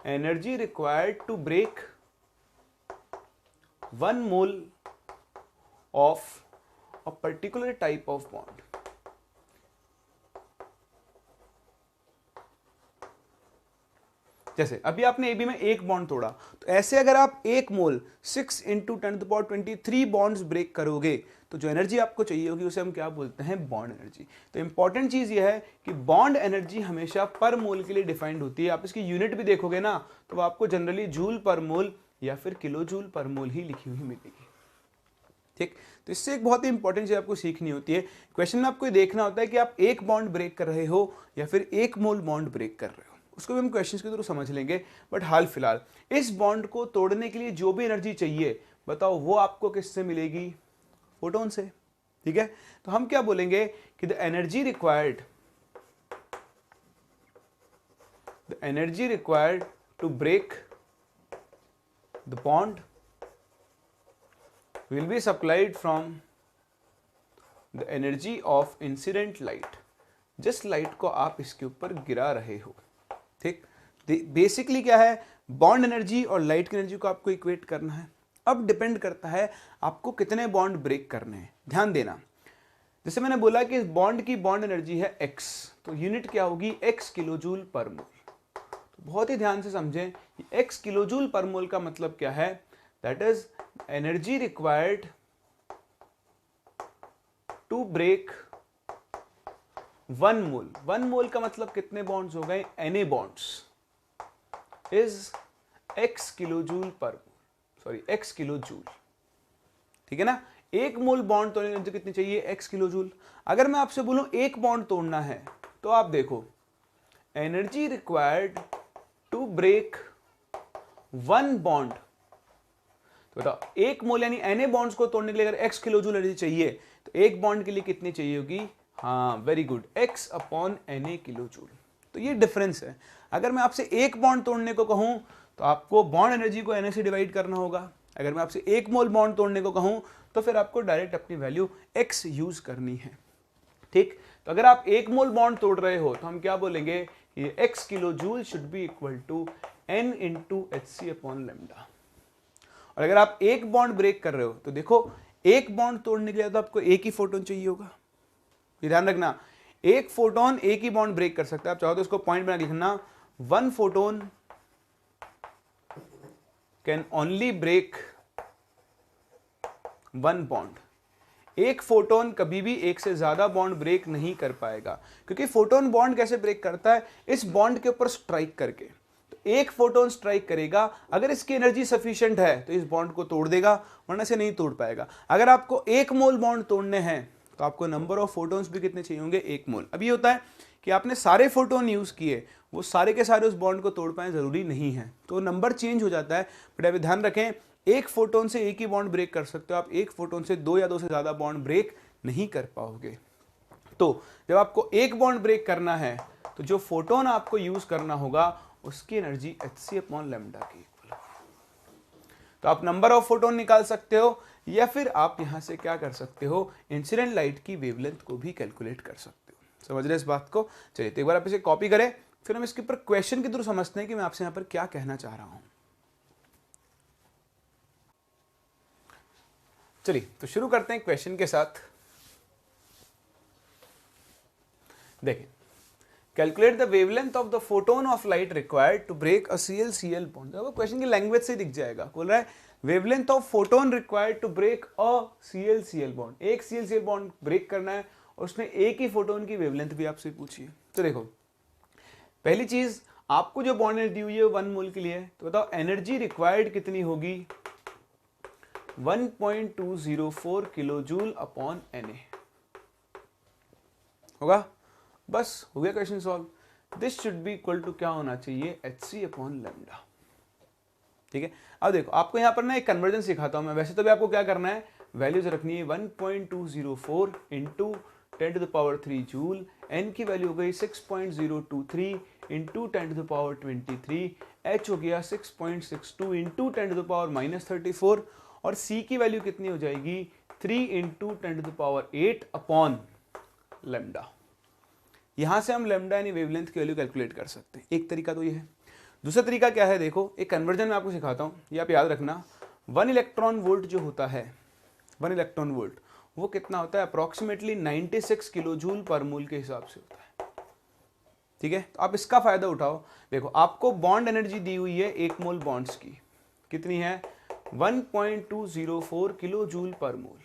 energy required to break 1 mole of a particular type of bond. जैसे अभी आपने एबी में एक बॉन्ड तोड़ा, तो ऐसे अगर आप 1 मोल 6 इंटू 10⁻23 बॉन्ड्स ब्रेक करोगे तो जो एनर्जी आपको चाहिए होगी उसे हम क्या बोलते हैं, बॉन्ड एनर्जी। तो इंपॉर्टेंट चीज यह है कि बॉन्ड एनर्जी हमेशा पर मोल के लिए डिफाइंड होती है। आप इसकी यूनिट भी देखोगे ना तो वो आपको जनरली जूल पर मोल या फिर किलो जूल पर मोल ही लिखी हुई मिलेगी, ठीक। तो इससे एक बहुत ही इंपॉर्टेंट चीज आपको सीखनी होती है, क्वेश्चन में आपको ये देखना होता है कि आप एक बॉन्ड ब्रेक कर रहे हो या फिर 1 मोल बॉन्ड ब्रेक कर रहे हो, उसको भी हम क्वेश्चंस के थ्रू समझ लेंगे। बट हाल फिलहाल इस बॉन्ड को तोड़ने के लिए जो भी एनर्जी चाहिए बताओ वो आपको किससे मिलेगी, फोटोन से, ठीक है। तो हम क्या बोलेंगे कि the energy required to break the bond will be supplied from the energy of incident light, जिस लाइट को आप इसके ऊपर गिरा रहे हो। ठीक, बेसिकली क्या है, बॉन्ड एनर्जी और लाइट की एनर्जी को आपको इक्वेट करना है। अब डिपेंड करता है आपको कितने बॉन्ड ब्रेक करने हैं। ध्यान देना, जैसे मैंने बोला कि बॉन्ड की बॉन्ड एनर्जी है x, तो यूनिट क्या होगी, x किलो जूल पर मोल। तो बहुत ही ध्यान से समझें, x किलो जूल पर मोल का मतलब क्या है, that is energy required to break 1 mole. 1 mole का मतलब कितने बॉन्ड्स हो गए, Na bonds, is x kilo joule per, sorry x kilo joule. ठीक है ना, 1 मोल बॉन्ड तोड़ने की एनर्जी कितनी चाहिए, x किलो जूल। अगर मैं आपसे बोलूं 1 बॉन्ड तोड़ना है, तो आप देखो energy required to break 1 bond, तो बताओ 1 मोल यानी Na बॉन्ड्स को तोड़ने के लिए अगर x किलो जूल एनर्जी चाहिए, तो 1 बॉन्ड के लिए कितनी चाहिए होगी, हाँ very good, x upon Na kilo joule. तो ये डिफरेंस है। अगर मैं आपसे 1 बॉन्ड तोड़ने को कहूं, तो आपको बॉन्ड एनर्जी को Na से डिवाइड करना होगा। अगर मैं आपसे 1 मोल बॉन्ड तोड़ने को कहूं, तो फिर आपको डायरेक्ट अपनी वैल्यू x यूज करनी है। ठीक, तो अगर आप 1 मोल बॉन्ड तोड़ रहे हो, तो हम क्या बोलेंगे, ये x kilo joule should be equal to n into HC upon lambda. और अगर आप 1 बॉन्ड ब्रेक कर रहे हो, तो देखो 1 बॉन्ड तोड़ने के लिए तो आपको एक ही फोटोन चाहिए होगा। ये ध्यान रखना, एक फोटोन एक ही बॉन्ड ब्रेक कर सकता है। आप चाहो तो इसको पॉइंट बना लिखना, 1 photon can only break 1 bond. एक फोटोन कभी भी एक से ज्यादा बॉन्ड ब्रेक नहीं कर पाएगा, क्योंकि फोटोन बॉन्ड कैसे ब्रेक करता है, इस बॉन्ड के ऊपर स्ट्राइक करके। तो एक फोटोन स्ट्राइक करेगा, अगर इसकी एनर्जी सफिशिएंट है तो इस बॉन्ड को तोड़ देगा, वरना से नहीं तोड़ पाएगा। अगर आपको 1 मोल बॉन्ड तोड़ने हैं, तो आपको नंबर ऑफ फोटोन्स भी कितने चाहिए होंगे, 1 मोल। अब ये होता है कि आपने सारे फोटोन यूज किए, वो सारे के सारे उस बॉन्ड को तोड़ पाए जरूरी नहीं है, तो नंबर चेंज हो जाता है। बट अभी ध्यान रखें, एक फोटोन से एक ही बॉन्ड ब्रेक कर सकते हो आप, एक फोटोन से 2 या 2 से ज्यादा बॉन्ड ब्रेक नहीं कर पाओगे। तो जब आपको एक बॉन्ड ब्रेक करना है, तो जो फोटोन आपको यूज करना होगा उसकी एनर्जी Hc अपॉन लैम्डा की इक्वल। तो आप नंबर ऑफ फोटोन निकाल सकते हो, या फिर आप यहां से क्या कर सकते हो, इंसिडेंट लाइट की वेवलेंथ को भी कैलकुलेट कर सकते हो। समझ रहे इस बात को? चलिए तो एक बार आप इसे कॉपी करें, फिर हम इसके ऊपर क्वेश्चन के थ्रू समझते हैं कि मैं आपसे यहां पर क्या कहना चाह रहा हूं। चलिए तो शुरू करते हैं क्वेश्चन के साथ। देखें, calculate the wavelength of the photon of light required to break a CL-Cl bond. अब क्वेश्चन की लैंग्वेज से दिख जाएगा, बोल रहा है wavelength of photon required to break a CL-Cl bond. एक CL-Cl बॉन्ड ब्रेक करना है, और उसने एक ही फोटोन की वेवलेंथ भी आपसे पूछी है। तो देखो, पहली चीज, आपको जो बॉन्ड एनर्जी दी हुई है 1 मोल के लिए, तो बताओ एनर्जी रिक्वायर्ड कितनी होगी, 1.204 किलो जूल अपॉन Na होगा। बस हो गया question solve. This should be equal to क्या होना चाहिए, Hc अपॉन लैम्डा। ठीक है, अब देखो आपको यहां पर ना एक कन्वर्जन सिखाता हूं मैं। वैसे तो भी आपको क्या करना है, वैल्यूज रखनी है 1.204 इंटू 10⁻³ जूल, n की वैल्यू हो गई 6.023 इंटू 10⁻23, h हो गया 6.62 इंटू 10⁻⁻34, और c की वैल्यू कितनी हो जाएगी, 3 इंटू 10⁸ अपॉन लैम्डा। यहां से हम लैम्डा यानी वेवलेंथ की वैल्यू कैलकुलेट कर सकते हैं। एक तरीका तो ये है। दूसरा तरीका क्या है, देखो एक कन्वर्जन में आपको सिखाता हूं, ये आप याद रखना। 1 इलेक्ट्रॉन वोल्ट जो होता है, 1 इलेक्ट्रॉन वोल्ट वो कितना होता है, अप्रोक्सीमेटली 96 किलो जूल पर मोल के हिसाब से होता है। ठीक है, तो आप इसका फायदा उठाओ। देखो आपको बॉन्ड एनर्जी दी हुई है 1 मोल बॉन्ड्स की, कितनी है, 1.204 किलो जूल पर मोल।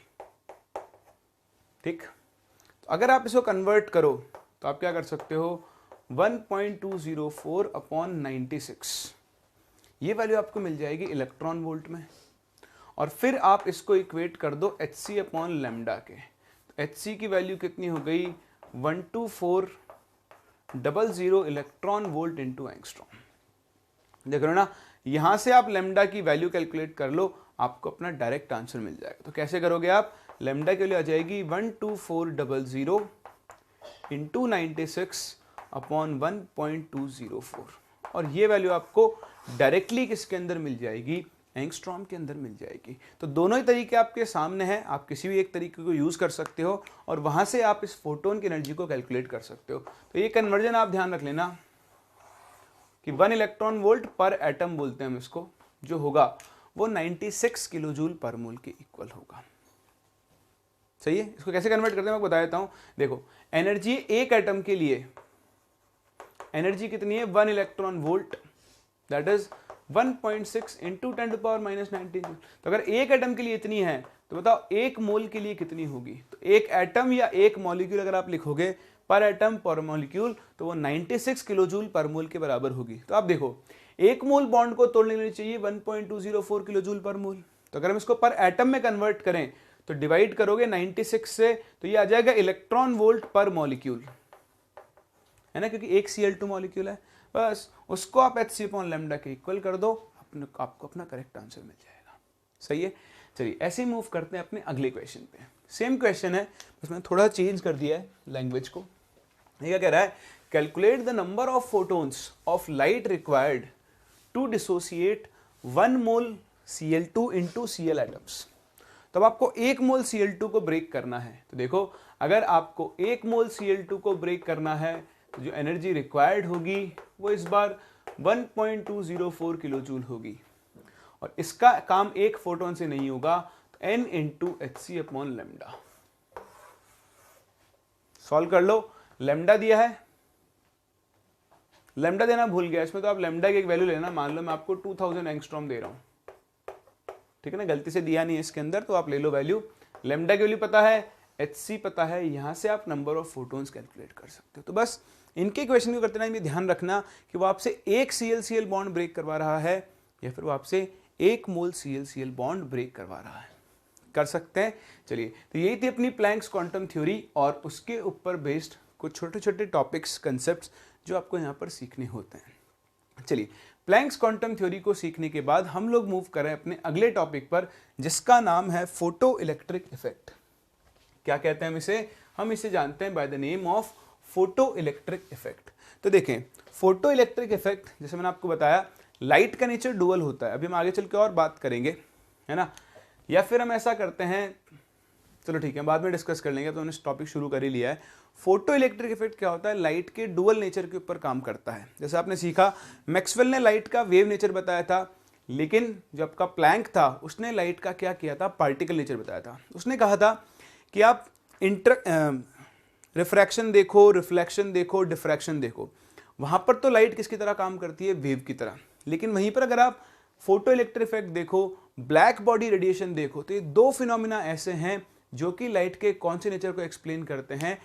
ठीक, तो अगर आप इसको कन्वर्ट करो, तो आप क्या कर सकते हो, 1.204 अपॉन 96, ये वैल्यू आपको मिल जाएगी इलेक्ट्रॉन वोल्ट में। और फिर आप इसको इक्वेट कर दो Hc अपॉन लैम्डा के। तो Hc की वैल्यू कितनी हो गई, 12400 इलेक्ट्रॉन वोल्ट इंटू एंगस्ट्रॉम। देख रहे हो ना, यहां से आप लैम्डा की वैल्यू कैलकुलेट कर लो, आपको अपना डायरेक्ट आंसर मिल जाएगा। तो कैसे करोगे आप, लैम्डा के लिए आ जाएगी 12400 इंटू 96 अपॉन 1.204, और ये वैल्यू आपको डायरेक्टली किसके अंदर मिल जाएगी, एंगस्ट्रॉम के अंदर मिल जाएगी। तो दोनों ही तरीके आपके सामने हैं, आप किसी भी एक तरीके को यूज़ कर सकते हो और वहाँ से आप इस फोटोन की एनर्जी को कैलकुलेट कर सकते हो। तो ये कन्वर्जन आप ध्यान रख लेना कि 1 इलेक्ट्रॉन वोल्ट पर एटम बोलते हैं हम इसको, जो होगा वो 96 किलो जूल पर मोल के इक्वल होगा। सही है। इसको कैसे कन्वर्ट करते हैं मैं बता देता हूँ। देखो एनर्जी एक एटम के लिए एनर्जी कितनी है 1 electron volt, that is 1.6 into 10⁻⁻19 joule. तो अगर एक एटम के लिए इतनी है तो बताओ एक मोल के लिए कितनी होगी। तो एक एटम या एक मॉलिक्यूल अगर आप लिखोगे पर एटम पर मॉलिक्यूल तो वो 96 किलो जूल पर मोल के बराबर होगी। तो आप देखो एक मोल बॉन्ड को तोड़ने के लिए चाहिए 1.204 किलो जूल पर मोल। तो अगर हम इसको पर एटम में कन्वर्ट करें तो डिवाइड करोगे 96 से तो ये आ जाएगा इलेक्ट्रॉन वोल्ट पर मॉलिक्यूल, है ना, क्योंकि एक Cl2 मॉलिक्यूल है। बस उसको आप hc/λ के इक्वल कर दो, आपको अपना करेक्ट आंसर मिल जाएगा। सही है। चलिए ऐसे ही मूव करते हैं अपने अगले क्वेश्चन पे। सेम क्वेश्चन है, बस मैंने थोड़ा चेंज कर दिया है लैंग्वेज को। ये क्या कह रहा है, calculate the number of photons of light required to dissociate 1 mole Cl2 into Cl atoms. तब आपको 1 मोल Cl2 को ब्रेक करना है। तो देखो अगर आपको 1 मोल Cl2 को ब्रेक करना है तो जो एनर्जी रिक्वायर्ड होगी वो इस बार 1.204 किलो जूल होगी, और इसका काम एक फोटोन से नहीं होगा, तो n इंटू hc/λ। सॉल्व कर लो। लैम्डा दिया है, लैम्डा देना भूल गया इसमें, तो आप लैम्डा की एक वैल्यू लेना। मान लो मैं आपको 2000 एंगस्ट्रॉम दे रहा हूं, ठीक है ना, गलती से दिया नहीं है इसके अंदर, तो आप ले लो वैल्यू। लैम्डा की वैल्यू पता है, hc पता है, यहां से आप नंबर ऑफ फोटोन्स कैलकुलेट कर सकते हो। तो बस इनके क्वेश्चन को करते टाइम ये ध्यान रखना कि वो आपसे एक Cl बॉन्ड ब्रेक करवा रहा है या फिर वो आपसे 1 मोल Cl बॉन्ड ब्रेक करवा रहा है। कर सकते हैं। चलिए तो यही थी अपनी प्लैंक्स क्वांटम थ्योरी और उसके ऊपर बेस्ड कुछ छोटे छोटे टॉपिक्स, कंसेप्ट्स जो आपको यहाँ पर सीखने होते हैं। चलिए प्लैंक्स क्वांटम थ्योरी को सीखने के बाद हम लोग मूव करें अपने अगले टॉपिक पर, जिसका नाम है फोटो इलेक्ट्रिक इफेक्ट। क्या कहते हैं हम इसे जानते हैं by the name of photo electric effect. तो देखें फोटो इलेक्ट्रिक इफेक्ट, जैसे मैंने आपको बताया लाइट का नेचर डुअल होता है, अभी हम आगे चल के और बात करेंगे, है ना। या फिर हम ऐसा करते हैं, चलो ठीक है बाद में डिस्कस कर लेंगे, तो हमने टॉपिक शुरू कर ही लिया है। फोटो इलेक्ट्रिक इफेक्ट क्या होता है, लाइट के डुअल नेचर के ऊपर काम करता है। जैसे आपने सीखा मैक्सवेल ने लाइट का वेव नेचर बताया था, लेकिन जो आपका प्लैंक था उसने लाइट का क्या किया था, पार्टिकल नेचर बताया था। उसने कहा था कि आप रिफ्रैक्शन देखो, रिफ्लेक्शन देखो, डिफ्रैक्शन देखो, वहां पर तो लाइट किसकी तरह काम करती है, वेव की तरह। लेकिन वहीं पर अगर आप फोटो इलेक्ट्रिक इफेक्ट देखो, ब्लैक बॉडी रेडिएशन देखो, तो ये दो फिनोमिना ऐसे हैं जो कि लाइट के कौन से नेचर को एक्सप्लेन करते हैं,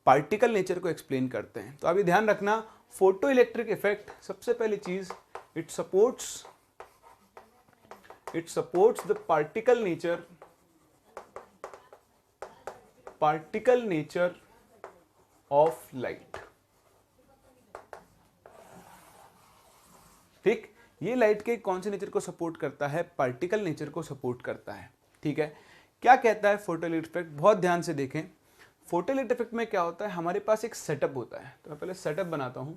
पार्टिकल नेचर को एक्सप्लेन करते हैं। तो अभी ध्यान रखना, फोटो इलेक्ट्रिक इफेक्ट सबसे पहली चीज it supports the particle nature of light. ठीक, ये लाइट के कौन से नेचर को सपोर्ट करता है, पार्टिकल नेचर को सपोर्ट करता है। ठीक है, क्या कहता है फोटो इलेक्ट्रिक इफेक्ट, बहुत ध्यान से देखें। फोटो इलेक्ट्रिक इफेक्ट में क्या होता है, हमारे पास एक सेटअप होता है। तो मैं पहले सेटअप बनाता हूं।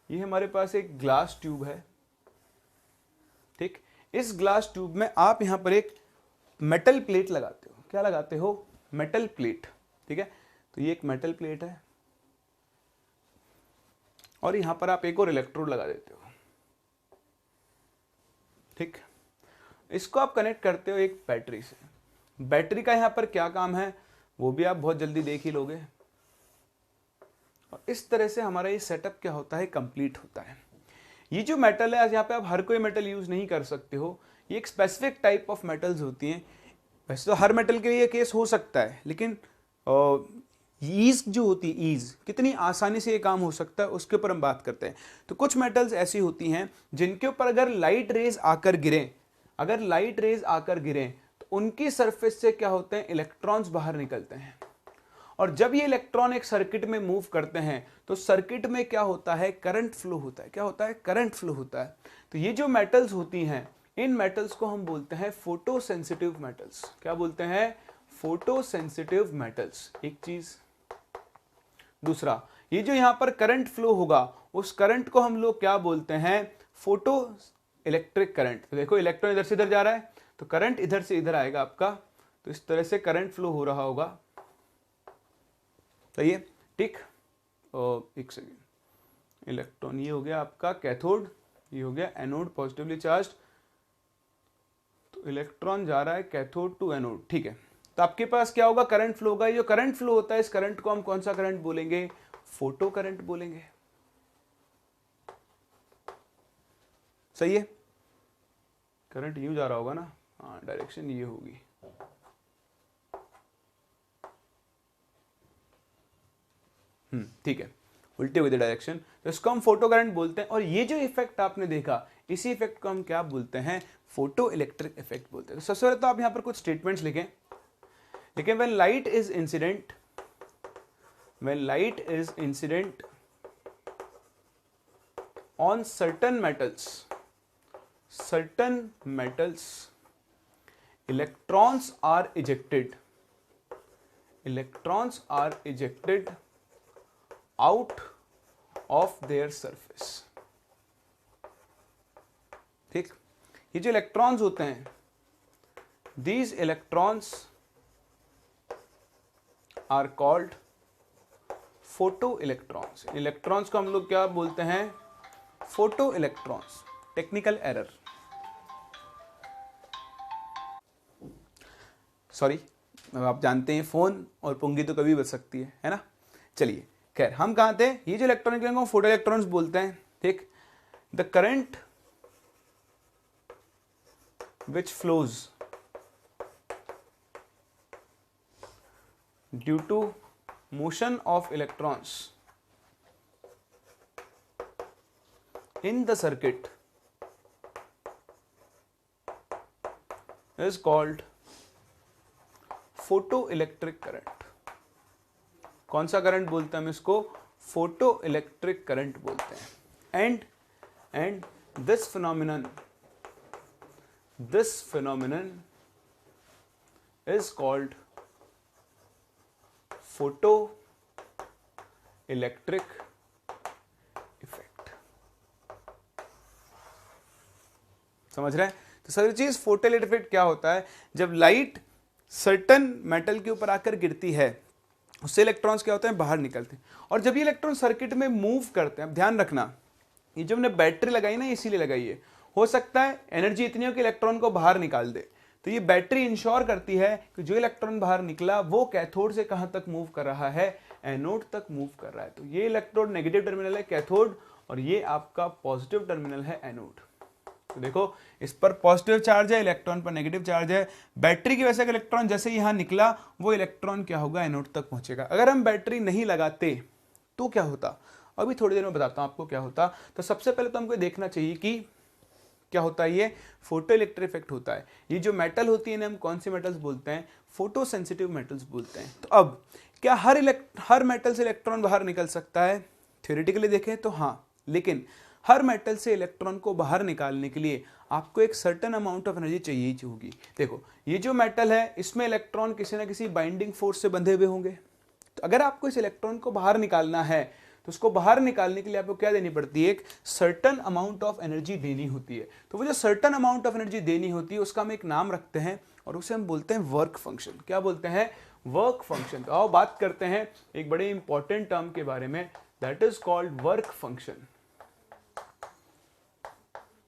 ये हमारे पास एक ग्लास ट्यूब है। ठीक, इस ग्लास ट्यूब में आप यहां पर एक मेटल प्लेट लगाते हो। क्या लगाते हो, मेटल प्लेट। ठीक है, तो ये एक मेटल प्लेट है और यहां पर आप एक और इलेक्ट्रोड लगा देते हो। ठीक, इसको आप कनेक्ट करते हो एक बैटरी से। बैटरी का यहां पर क्या काम है वो भी आप बहुत जल्दी देख ही लोगे। और इस तरह से हमारा ये सेटअप क्या होता है, कंप्लीट होता है। ये जो मेटल है, यहाँ पे आप हर कोई मेटल यूज नहीं कर सकते हो, ये एक स्पेसिफिक टाइप ऑफ मेटल्स होती हैं। वैसे तो हर मेटल के लिए केस हो सकता है, लेकिन ईज जो होती है, ईज कितनी आसानी से ये काम हो सकता है उसके ऊपर हम बात करते हैं। तो कुछ मेटल्स ऐसी होती हैं जिनके ऊपर अगर लाइट रेज आकर गिरें, तो उनकी सरफेस से क्या होते हैं, इलेक्ट्रॉन्स बाहर निकलते हैं। और जब ये इलेक्ट्रॉन एक सर्किट में मूव करते हैं तो सर्किट में क्या होता है, करंट फ्लो होता है। क्या होता है, करंट फ्लो होता है। तो ये जो मेटल्स होती हैं, इन मेटल्स को हम बोलते हैं फोटो सेंसिटिव मेटल्स। क्या बोलते हैं, फोटो सेंसिटिव मेटल्स, एक चीज। दूसरा, ये जो यहां पर करंट फ्लो होगा, उस करंट को हम लोग क्या बोलते हैं, फोटो इलेक्ट्रिक करंट। तो देखो इलेक्ट्रॉन इधर से इधर जा रहा है तो करंट इधर से इधर आएगा आपका, तो इस तरह से करंट फ्लो हो रहा होगा। सही है, ठीक। और एक सेकेंड, इलेक्ट्रॉन ये हो गया आपका कैथोड, ये हो गया एनोड पॉजिटिवली चार्ज। तो इलेक्ट्रॉन जा रहा है कैथोड टू एनोड, ठीक है। तो आपके पास क्या होगा, करंट फ्लो होगा। ये जो करंट फ्लो होता है इस करंट को हम कौन सा करंट बोलेंगे, फोटो करंट बोलेंगे। सही है, करंट यूं जा रहा होगा ना, हाँ डायरेक्शन ये होगी। ठीक है, उल्टे हुए डायरेक्शन, तो इसको हम फोटो करंट बोलते हैं। और ये जो इफेक्ट आपने देखा, इसी इफेक्ट को हम क्या बोलते हैं, फोटो इलेक्ट्रिक इफेक्ट बोलते हैं। तो सबसे पहले तो आप यहां पर कुछ स्टेटमेंट्स लिखें। लेकिन when light is incident on certain metals, electrons are ejected out of their surface। ठीक, ये जो इलेक्ट्रॉन्स होते हैं, these electrons are called photo electrons. Electrons को हम लोग क्या बोलते हैं, photo electrons. Technical error, sorry, आप जानते हैं फोन और पुंगी तो कभी बच सकती है ना। चलिए खैर, हम कहाँ थे, ये जो इलेक्ट्रॉन को फोटो इलेक्ट्रॉन्स बोलते हैं। ठीक, the current which flows due to motion of electrons in the circuit is called photoelectric current। कौन सा करंट बोलते हैं हम इसको, फोटो इलेक्ट्रिक करंट बोलते हैं। and this phenomenon is called photo electric effect. समझ रहे हैं। तो सारी चीज फोटो इलेक्ट्रिक इफेक्ट क्या होता है, जब लाइट सर्टन मेटल के ऊपर आकर गिरती है, उससे इलेक्ट्रॉन्स क्या होते हैं, बाहर निकलते हैं। और जब ये इलेक्ट्रॉन सर्किट में मूव करते हैं, अब ध्यान रखना, ये जो हमने बैटरी लगाई ना, इसीलिए लगाई है। हो सकता है एनर्जी इतनी हो कि इलेक्ट्रॉन को बाहर निकाल दे, तो ये बैटरी इंश्योर करती है कि जो इलेक्ट्रॉन बाहर निकला वो कैथोड से कहां तक मूव कर रहा है, एनोड तक मूव कर रहा है। तो ये इलेक्ट्रोड नेगेटिव टर्मिनल है कैथोड, और ये आपका पॉजिटिव टर्मिनल है एनोड। तो देखो, इस पर पॉजिटिव चार्ज है, इलेक्ट्रॉन पर नेगेटिव चार्ज है। बैटरी की वजह से इलेक्ट्रॉन जैसे यहां निकला, वो इलेक्ट्रॉन क्या होगा, एनोड तक पहुंचेगा। अगर हम बैटरी नहीं लगाते तो क्या होता, अभी थोड़ी देर में बताता हूं आपको क्या होता। तो सबसे पहले तो हमको देखना चाहिए कि क्या होता है, ये फोटो इलेक्ट्रिक इफेक्ट होता है। ये जो मेटल होती है ना, हम कौन सी मेटल्स बोलते हैं, फोटो सेंसिटिव मेटल्स बोलते हैं। तो अब क्या हर मेटल से इलेक्ट्रॉन बाहर निकल सकता है, थ्योरेटिकली देखें तो हाँ, लेकिन हर मेटल से इलेक्ट्रॉन को बाहर निकालने के लिए आपको एक सर्टेन अमाउंट ऑफ एनर्जी चाहिए ही होगी। देखो, ये जो मेटल है, इसमें इलेक्ट्रॉन किसी ना किसी बाइंडिंग फोर्स से बंधे हुए होंगे। तो अगर आपको इस इलेक्ट्रॉन को बाहर निकालना है, तो उसको बाहर निकालने के लिए आपको क्या देनी पड़ती है, एक सर्टन अमाउंट ऑफ एनर्जी देनी होती है। तो वो जो सर्टन अमाउंट ऑफ एनर्जी देनी होती है, उसका हम एक नाम रखते हैं और उसे हम बोलते हैं वर्क फंक्शन। क्या बोलते हैं, वर्क फंक्शन। तो आओ बात करते हैं एक बड़े इंपॉर्टेंट टर्म के बारे में, that is called work function,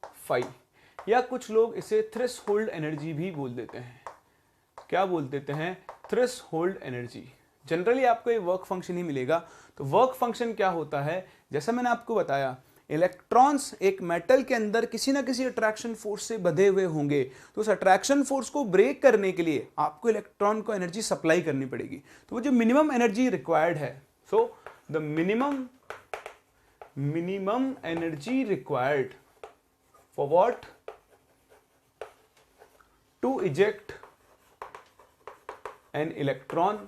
phi, या कुछ लोग इसे थ्रेशोल्ड एनर्जी भी बोल देते हैं। क्या बोल देते हैं, थ्रेशोल्ड एनर्जी। जनरली आपको ये वर्क फंक्शन ही मिलेगा। तो वर्क फंक्शन क्या होता है, जैसा मैंने आपको बताया, इलेक्ट्रॉन्स एक मेटल के अंदर किसी ना किसी अट्रैक्शन फोर्स से बंधे हुए होंगे। तो उस अट्रैक्शन फोर्स को ब्रेक करने के लिए आपको इलेक्ट्रॉन को एनर्जी सप्लाई करनी पड़ेगी। तो वो जो मिनिमम एनर्जी रिक्वायर्ड है, so the minimum energy required for what, to eject an electron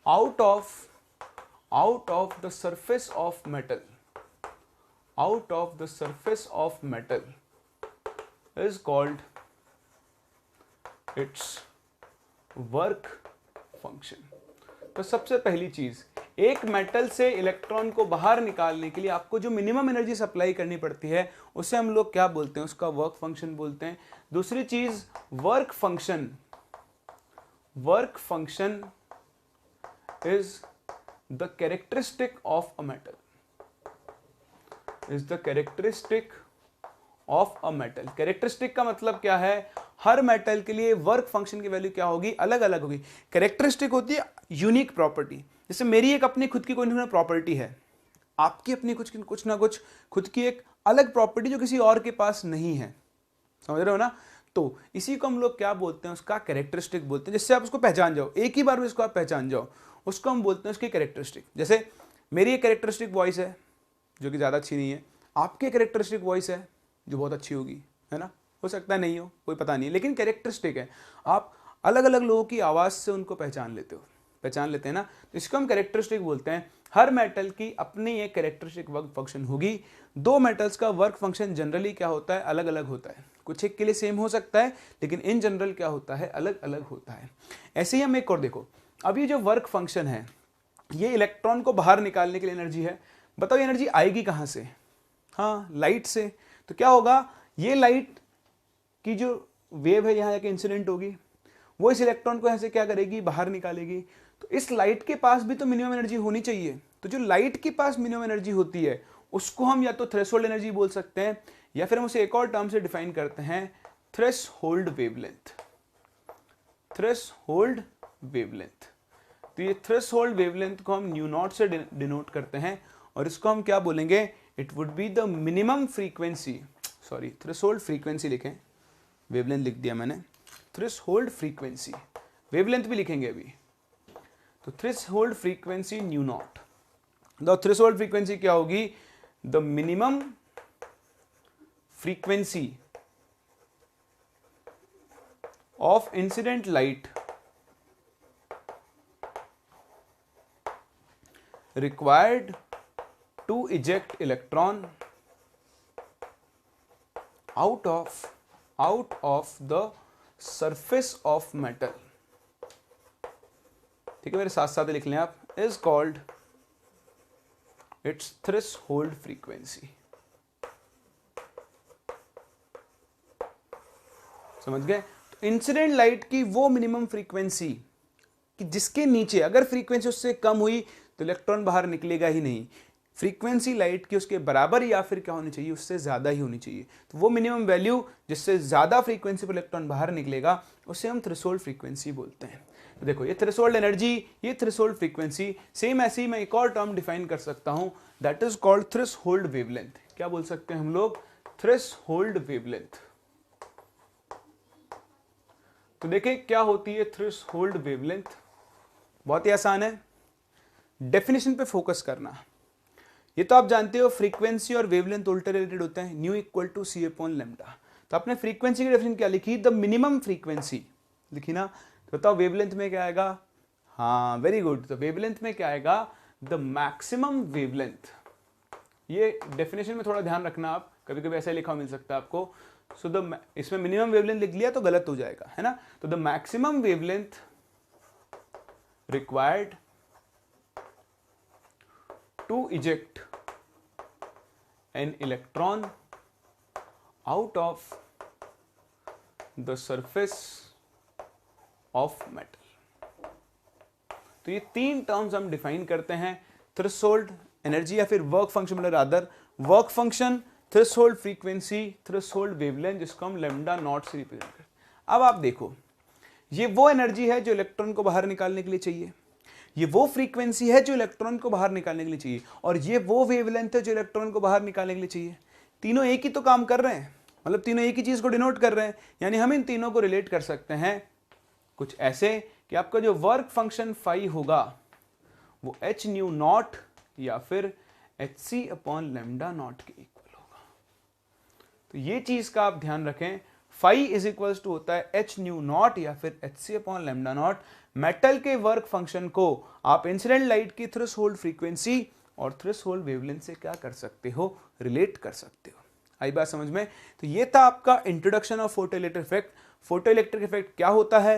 out of the surface of metal is called its work function। तो सबसे पहली चीज, एक मेटल से इलेक्ट्रॉन को बाहर निकालने के लिए आपको जो मिनिमम एनर्जी सप्लाई करनी पड़ती है उसे हम लोग क्या बोलते हैं, उसका वर्क फंक्शन बोलते हैं। दूसरी चीज work function is the characteristic of a metal, is the characteristic of a metal. Characteristic का मतलब क्या है, हर मेटल के लिए वर्क फंक्शन की वैल्यू क्या होगी, अलग अलग होगी। कैरेक्टरिस्टिक होती है यूनिक प्रॉपर्टी, जैसे मेरी एक अपनी खुद की कोई ना प्रॉपर्टी है, आपकी अपनी कुछ ना कुछ खुद की एक अलग प्रॉपर्टी जो किसी और के पास नहीं है, समझ रहे हो ना। तो इसी को हम लोग क्या बोलते हैं, उसका कैरेक्टरिस्टिक बोलते हैं, जिससे आप उसको पहचान जाओ, एक ही बार में इसको आप पहचान जाओ, उसको हम बोलते हैं उसकी कैरेक्टरिस्टिक। जैसे मेरी एक कैरेक्टरिस्टिक वॉइस है जो कि ज़्यादा अच्छी नहीं है, आपकी कैरेक्टरिस्टिक वॉइस है जो बहुत अच्छी होगी, है ना, हो सकता है नहीं हो, कोई पता नहीं, लेकिन कैरेक्टरिस्टिक है। आप अलग अलग लोगों की आवाज़ से उनको पहचान लेते हैं ना, तो इसको हम कैरेक्टरिस्टिक बोलते हैं। हर मेटल की अपनी एक कैरेक्टरिस्टिक वर्क फंक्शन होगी। दो मेटल्स का वर्क फंक्शन जनरली क्या होता है, अलग अलग होता है, कुछ एक के लिए सेम हो सकता है लेकिन इन जनरल क्या होता है, अलग अलग होता है। ऐसे ही हम एक और देखो, अब ये जो वर्क फंक्शन है ये इलेक्ट्रॉन को बाहर निकालने के लिए एनर्जी है। बताओ ये एनर्जी आएगी कहाँ से, हाँ लाइट से। तो क्या होगा, ये लाइट की जो वेव है यहाँ जाके इंसिडेंट होगी, वो इस इलेक्ट्रॉन को यहाँ से क्या करेगी, बाहर निकालेगी। तो इस लाइट के पास भी तो मिनिमम एनर्जी होनी चाहिए। तो जो लाइट के पास मिनिमम एनर्जी होती है उसको हम या तो थ्रेशोल्ड एनर्जी बोल सकते हैं, या फिर हम उसे एक और टर्म से डिफाइन करते हैं, थ्रेशोल्ड वेवलेंथ। थ्रेशोल्ड वेवलेंथ, तो ये थ्रेशोल्ड वेवलेंथ को हम न्यू नॉट से डिनोट करते हैं, और इसको हम क्या बोलेंगे, it would be the minimum frequency, sorry threshold frequency लिखें, वेवलेंथ लिख दिया मैंने, थ्रेशोल्ड फ्रीक्वेंसी, वेवलेंथ भी लिखेंगे अभी। तो threshold frequency new not, the threshold frequency क्या होगी, the minimum frequency of incident light required to eject electron out of the surface of metal, ठीक है, मेरे साथ साथ लिख लें आप, is called its threshold frequency। समझ गए। तो इंसिडेंट लाइट की वो मिनिमम फ्रीक्वेंसी कि जिसके नीचे अगर फ्रीक्वेंसी उससे कम हुई तो इलेक्ट्रॉन बाहर निकलेगा ही नहीं। फ्रीक्वेंसी लाइट की उसके बराबर या फिर क्या होनी चाहिए, उससे ज़्यादा ही होनी चाहिए। तो वो मिनिमम वैल्यू जिससे ज़्यादा फ्रीक्वेंसी पर इलेक्ट्रॉन बाहर निकलेगा उसे हम थ्रेशोल्ड फ्रीक्वेंसी बोलते हैं। तो देखो ये थ्रेशोल्ड एनर्जी, ये थ्रेशोल्ड फ्रीक्वेंसी, सेम ऐसे ही मैं एक और टर्म डिफाइन कर सकता हूँ, that is called threshold wavelength. क्या बोल सकते हैं हम लोग, थ्रेशोल्ड वेवलेंथ। तो देखिए क्या होती है थ्रेशोल्ड वेवलेंथ, बहुत ही आसान है, डेफिनेशन पे फोकस करना। ये तो आप जानते हो फ्रीक्वेंसी और वेवलेंथ उल्टे रिलेटेड होते हैं, nu equal to c upon lambda. तो आपने फ्रीक्वेंसी की डेफिनेशन क्या लिखी, द मिनिमम फ्रीक्वेंसी लिखी ना। तो बताओ वेवलेंथ में क्या आएगा, हाँ वेरी गुड, तो वेवलेंथ में क्या आएगा, द मैक्सिमम वेवलेंथ। ये डेफिनेशन में थोड़ा ध्यान रखना, आप कभी कभी ऐसा लिखा मिल सकता है आपको। सो द इसमें मिनिमम वेवलेंथ लिख लिया तो गलत हो जाएगा, है ना। तो the maximum wavelength required to eject an electron out of the surface of metal। तो ये तीन टर्म्स हम डिफाइन करते हैं, थ्रेशोल्ड एनर्जी या फिर वर्क फंक्शन, मतलब rather work function, threshold frequency, threshold wavelength, जिसको हम लैम्डा नॉट से रिप्रेजेंट करते हैं। अब आप देखो ये वो एनर्जी है जो इलेक्ट्रॉन को बाहर निकालने के लिए चाहिए, ये वो फ्रीक्वेंसी है जो इलेक्ट्रॉन को बाहर निकालने के लिए चाहिए, और ये वो वेवलेंथ है जो इलेक्ट्रॉन को बाहर निकालने के लिए चाहिए। तीनों एक ही तो काम कर रहे हैं, मतलब तीनों एक ही चीज को डिनोट कर रहे हैं। यानी हम इन तीनों को रिलेट कर सकते हैं कुछ ऐसे कि आपका जो वर्क फंक्शन फाई होगा वो एच न्यू नॉट या फिर h c upon lambda naught के इक्वल होगा। तो ये चीज का आप ध्यान रखें, फाई इज इक्वल्स टू होता है एच न्यू नॉट या फिर h c upon lambda naught. Metal के वर्क फंक्शन को आप इंसिडेंट लाइट की थ्रेशोल्ड फ्रीक्वेंसी और थ्रेशोल्ड वेवलेंथ से क्या कर सकते हो, रिलेट कर सकते हो। आई बात समझ में। तो ये था आपका introduction of photoelectric effect. Photoelectric effect क्या होता है,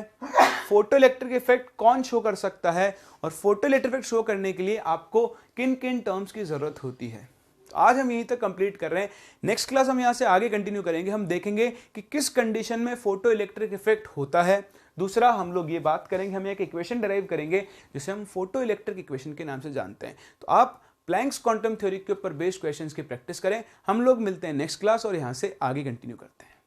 फोटो इलेक्ट्रिक इफेक्ट कौन शो कर सकता है और फोटो इलेक्ट्रिक इफेक्ट शो करने के लिए आपको किन किन टर्म्स की जरूरत होती है। तो आज हम यहीं तक कंप्लीट कर रहे हैं। नेक्स्ट क्लास हम यहां से आगे कंटिन्यू करेंगे। हम देखेंगे कि किस कंडीशन में फोटो इलेक्ट्रिक इफेक्ट होता है। दूसरा हम लोग ये बात करेंगे, हम एक इक्वेशन डिराइव करेंगे जिसे हम फोटो इलेक्ट्रिक इक्वेशन के नाम से जानते हैं। तो आप प्लैंक्स क्वांटम थ्योरी के ऊपर बेस्ड क्वेश्चंस की प्रैक्टिस करें। हम लोग मिलते हैं नेक्स्ट क्लास और यहां से आगे कंटिन्यू करते हैं।